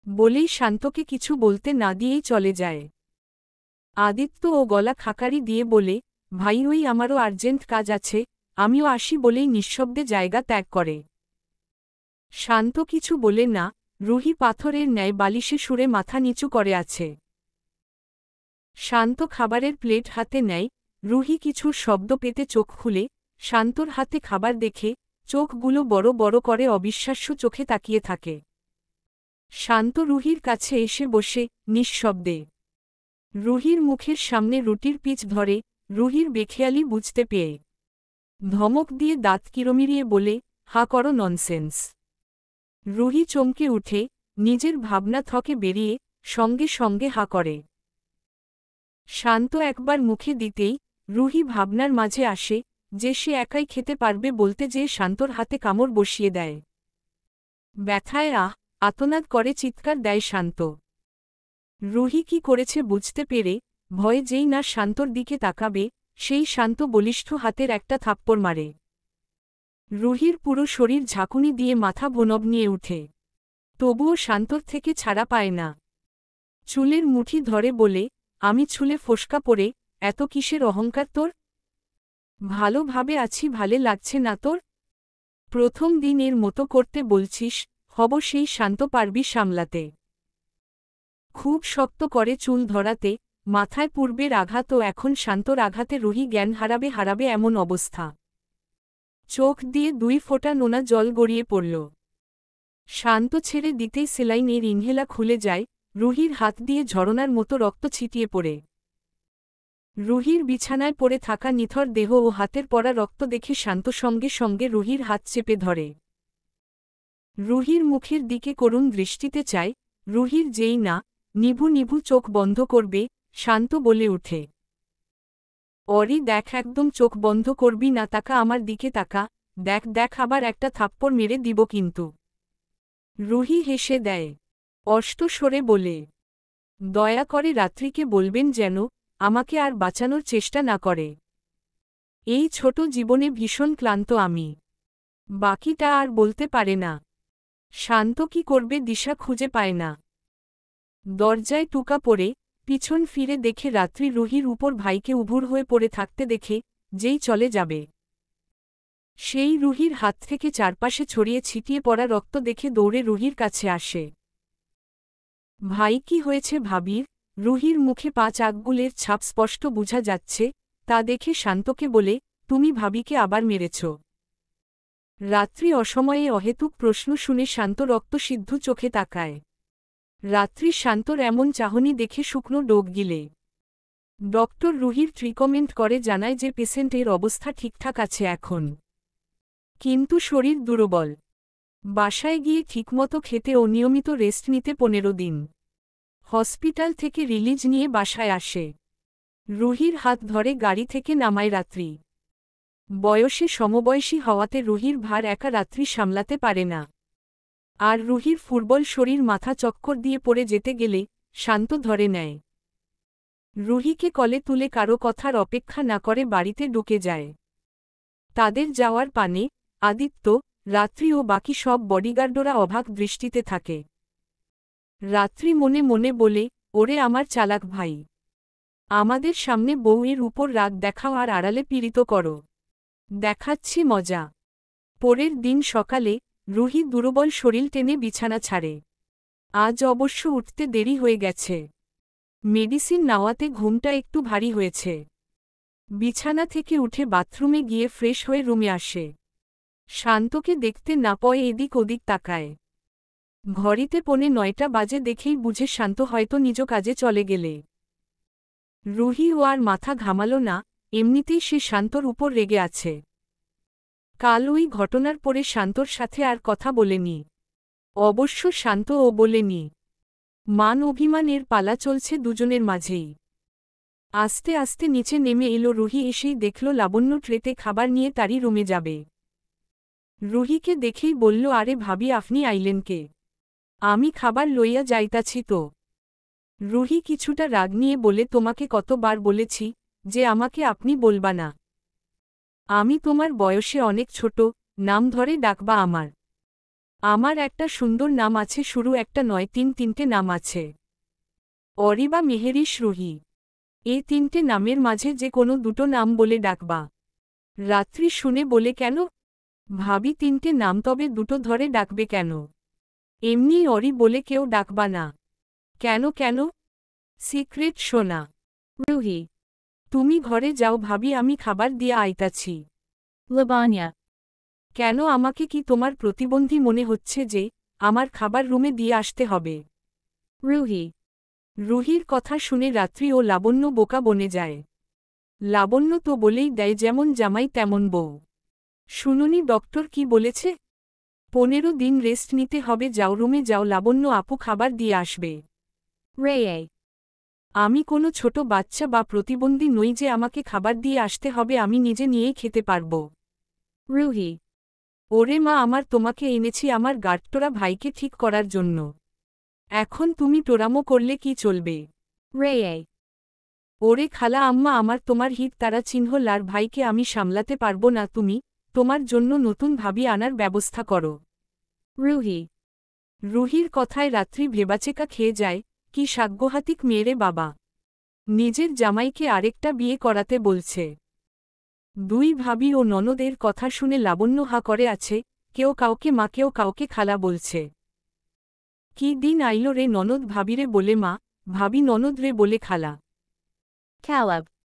বলেই শান্তকে কিছু বলতে না দিয়েই চলে যায়। আদিত্য ও গলা খাকারি দিয়ে বলে, ভাই ওই আমারও আর্জেন্ট কাজ আছে, আমিও আসি বলেই নিঃশব্দে জায়গা ত্যাগ করে। শান্ত কিছু বলে না, রুহি পাথরের ন্যায় বালিশে সুরে মাথা নিচু করে আছে। শান্ত খাবারের প্লেট হাতে নেয়, রুহি কিছুর শব্দ পেতে চোখ খুলে, শান্তর হাতে খাবার দেখে, চোখগুলো বড় বড় করে অবিশ্বাস্য চোখে তাকিয়ে থাকে। শান্ত রুহির কাছে এসে বসে, নিঃশব্দে। রুহির মুখের সামনে রুটির পিচ ধরে, রুহির বেখেয়ালি বুঝতে পেয়ে ধমক দিয়ে দাঁত কিরমিরিয়ে বলে, হা করো ননসেন্স। রুহি চমকে উঠে, নিজের ভাবনা থকে বেরিয়ে, সঙ্গে সঙ্গে হা করে। শান্ত একবার মুখে দিতেই, রুহি ভাবনার মাঝে আসে, যে সে একাই খেতে পারবে বলতে যেয়ে শান্তর হাতে কামড় বসিয়ে দেয়। ব্যথায় আতনাদ করে চিৎকার দেয় শান্ত। রুহি কি করেছে বুঝতে পেরে, ভয়ে যেই না শান্তর দিকে তাকাবে, সেই শান্ত বলিষ্ঠ হাতের একটা থাপ্পড় মারে। রুহির পুরো শরীর ঝাঁকুনি দিয়ে মাথা ভনব নিয়ে উঠে। তবুও শান্তর থেকে ছাড়া পায় না। চুলের মুঠি ধরে বলে, আমি ছুলে ফোসকা পড়ে, এত কিসের অহংকার তোর? ভালোভাবে আছি ভালে লাগছে না তোর? প্রথম দিন এর মতো করতে বলছিস, হব সেই শান্ত পারবি সামলাতে। খুব শক্ত করে চুল ধরাতে, মাথায় পূর্বের আঘাত ও এখন শান্তর আঘাতে রুহি জ্ঞান হারাবে এমন অবস্থা। চোখ দিয়ে 2 ফোঁটা নোনা জল গড়িয়ে পড়ল। শান্ত ছেড়ে দিতেই সেলাইনের ইনহেলা খুলে যায়, রুহির হাত দিয়ে ঝরনার মতো রক্ত ছিটিয়ে পড়ে। রুহির বিছানায় পড়ে থাকা নিথর দেহ ও হাতের পড়া রক্ত দেখে শান্ত সঙ্গে সঙ্গে রুহির হাত চেপে ধরে। রুহির মুখের দিকে করুণ দৃষ্টিতে চায়, রুহির যেই না নিভু নিভু চোখ বন্ধ করবে, শান্ত বলে উঠে, অরি দেখ একদম চোখ বন্ধ করবি না, তাকা আমার দিকে তাকা, দেখ দেখ আবার একটা থাপ্পড় মেরে দিব কিন্তু। রুহি হেসে দেয়, অষ্ট সরে বলে, দয়া করে রাত্রিকে বলবেন যেন আমাকে আর বাঁচানোর চেষ্টা না করে। এই ছোট জীবনে ভীষণ ক্লান্ত আমি। বাকিটা আর বলতে পারে না। শান্ত কি করবে দিশা খুঁজে পায় না। দরজায় টুকা পড়ে, পিছন ফিরে দেখে রাত্রি রুহির উপর ভাইকে উভুর হয়ে পড়ে থাকতে দেখে, যেই চলে যাবে। সেই রুহির হাত থেকে চারপাশে ছড়িয়ে ছিটিয়ে পড়া রক্ত দেখে দৌড়ে রুহির কাছে আসে। ভাই কি হয়েছে ভাবির? রুহির মুখে 5 আঙ্গুলের ছাপ স্পষ্ট বোঝা যাচ্ছে, তা দেখে শান্তকে বলে, তুমি ভাবিকে আবার মেরেছ। রাত্রি অসময়ে অহেতুক প্রশ্ন শুনে শান্ত রক্তসিদ্ধ চোখে তাকায়। রাত্রি শান্তর এমন চাহনি দেখে শুকনো ডোক গিলে। ডক্টর রুহির ট্রিটমেন্ট করে জানায় যে পেশেন্টের অবস্থা ঠিকঠাক আছে এখন, কিন্তু শরীর দুর্বল। বাসায় গিয়ে ঠিকমতো খেতে ও নিয়মিত রেস্ট নিতে 15 দিন। হসপিটাল থেকে রিলিজ নিয়ে বাসায় আসে। রুহির হাত ধরে গাড়ি থেকে নামায় রাত্রি। বয়সে সমবয়সী হওয়াতে রুহির ভার একা রাত্রি সামলাতে পারে না। আর রুহির ফুটবল শরীর মাথা চক্কর দিয়ে পড়ে যেতে গেলে শান্ত ধরে নেয়। রুহিকে কলে তুলে কারো কথার অপেক্ষা না করে বাড়িতে ঢুকে যায়। তাদের যাওয়ার পানে আদিত্য, রাত্রি ও বাকি সব বডিগার্ডরা অবাক দৃষ্টিতে থাকে। রাত্রি মনে মনে বলে, ওরে আমার চালাক ভাই, আমাদের সামনে বউয়ের উপর রাগ দেখাও আর আড়ালে পীড়িত করো, দেখাচ্ছি মজা। পরের দিন সকালে রুহি দুর্বল শরীর টেনে বিছানা ছাড়ে। আজ অবশ্য উঠতে দেরি হয়ে গেছে। মেডিসিন নেওয়াতে ঘুমটা একটু ভারী হয়েছে। বিছানা থেকে উঠে বাথরুমে গিয়ে ফ্রেশ হয়ে রুমে আসে। শান্তকে দেখতে না পয়ে এদিক ওদিক তাকায়। ঘড়িতে 9:45 বাজে দেখেই বুঝে শান্ত হয়তো নিজ কাজে চলে গেলে। রুহি ও আর মাথা ঘামাল না, এমনিতেই সে শান্তর উপর রেগে আছে। কাল ওই ঘটনার পরে শান্তর সাথে আর কথা বলেনি। অবশ্য শান্ত ও বলেনি। মান অভিমানের পালা চলছে দুজনের মাঝেই। আস্তে আস্তে নিচে নেমে এলো রুহি, এসেই দেখল লাবণ্য ট্রেতে খাবার নিয়ে তারই রুমে যাবে। রুহিকে দেখেই বলল, আরে ভাবি, আপনি আইলেন কে? আমি খাবার লইয়া যাইতাছি তো। রুহি কিছুটা রাগ নিয়ে বলে, তোমাকে কতবার বলেছি যে আমাকে আপনি বলবা না। আমি তোমার বয়সে অনেক ছোট, নাম ধরে ডাকবা আমার। আমার একটা সুন্দর নাম আছে, শুরু একটা নয়, তিনটে নাম আছে। অরিবা, মেহেরিশ, রুহি। এই তিনটে নামের মাঝে যে কোনো দুটো নাম বলে ডাকবা। রাত্রি শুনে বলে, কেন ভাবি, তিনটে নাম তবে দুটো ধরে ডাকবে কেন? এমনি অরি বলে কেউ ডাকবা না? কেন কেন? সিক্রেট সোনা। Ruhi. তুমি ঘরে যাও ভাবি, আমি খাবার দিয়া আইতাছি। Lavanya. কেন, আমাকে কি তোমার প্রতিবন্ধী মনে হচ্ছে যে আমার খাবার রুমে দিয়ে আসতে হবে? Ruhi. রুহির কথা শুনে রাত্রি ও লাবণ্য বোকা বনে যায়। লাবণ্য তো বলেই দেয়, যেমন জামাই তেমন বউ। শুনুনি ডক্টর কি বলেছে? 15 দিন রেস্ট নিতে হবে। যাও, রুমে যাও, লাবণ্য আপু খাবার দিয়ে আসবে। Raye. আমি কোনো ছোট বাচ্চা বা প্রতিবন্ধী নই যে আমাকে খাবার দিয়ে আসতে হবে, আমি নিজে নিয়েই খেতে পারব। Ruhi. ওরে মা আমার, তোমাকে এনেছি আমার গাঁটটোরা ভাইকে ঠিক করার জন্য। এখন তুমি টোরামো করলে কি চলবে? Raye. ওরে খালা আম্মা আমার, তোমার হিত তারা চিহ্ন লার ভাইকে আমি সামলাতে পারব না, তুমি তোমার জন্য নতুন ভাবি আনার ব্যবস্থা করো। Ruhi. রুহির কথায় রাত্রি ভেবাচেকা খেয়ে যায়, কি সাগ্যহাতিক মেয়েরে বাবা! নিজের জামাইকে আরেকটা বিয়ে করাতে বলছে। দুই ভাবি ও ননদের কথা শুনে লাবণ্য হা করে আছে, কেউ কাউকে মা, কেউ কাউকে খালা বলছে। কি দিন আইল রে, ননদ ভাবিরে বলে মা, ভাবি ননদ রে বলে খালা। Caleb.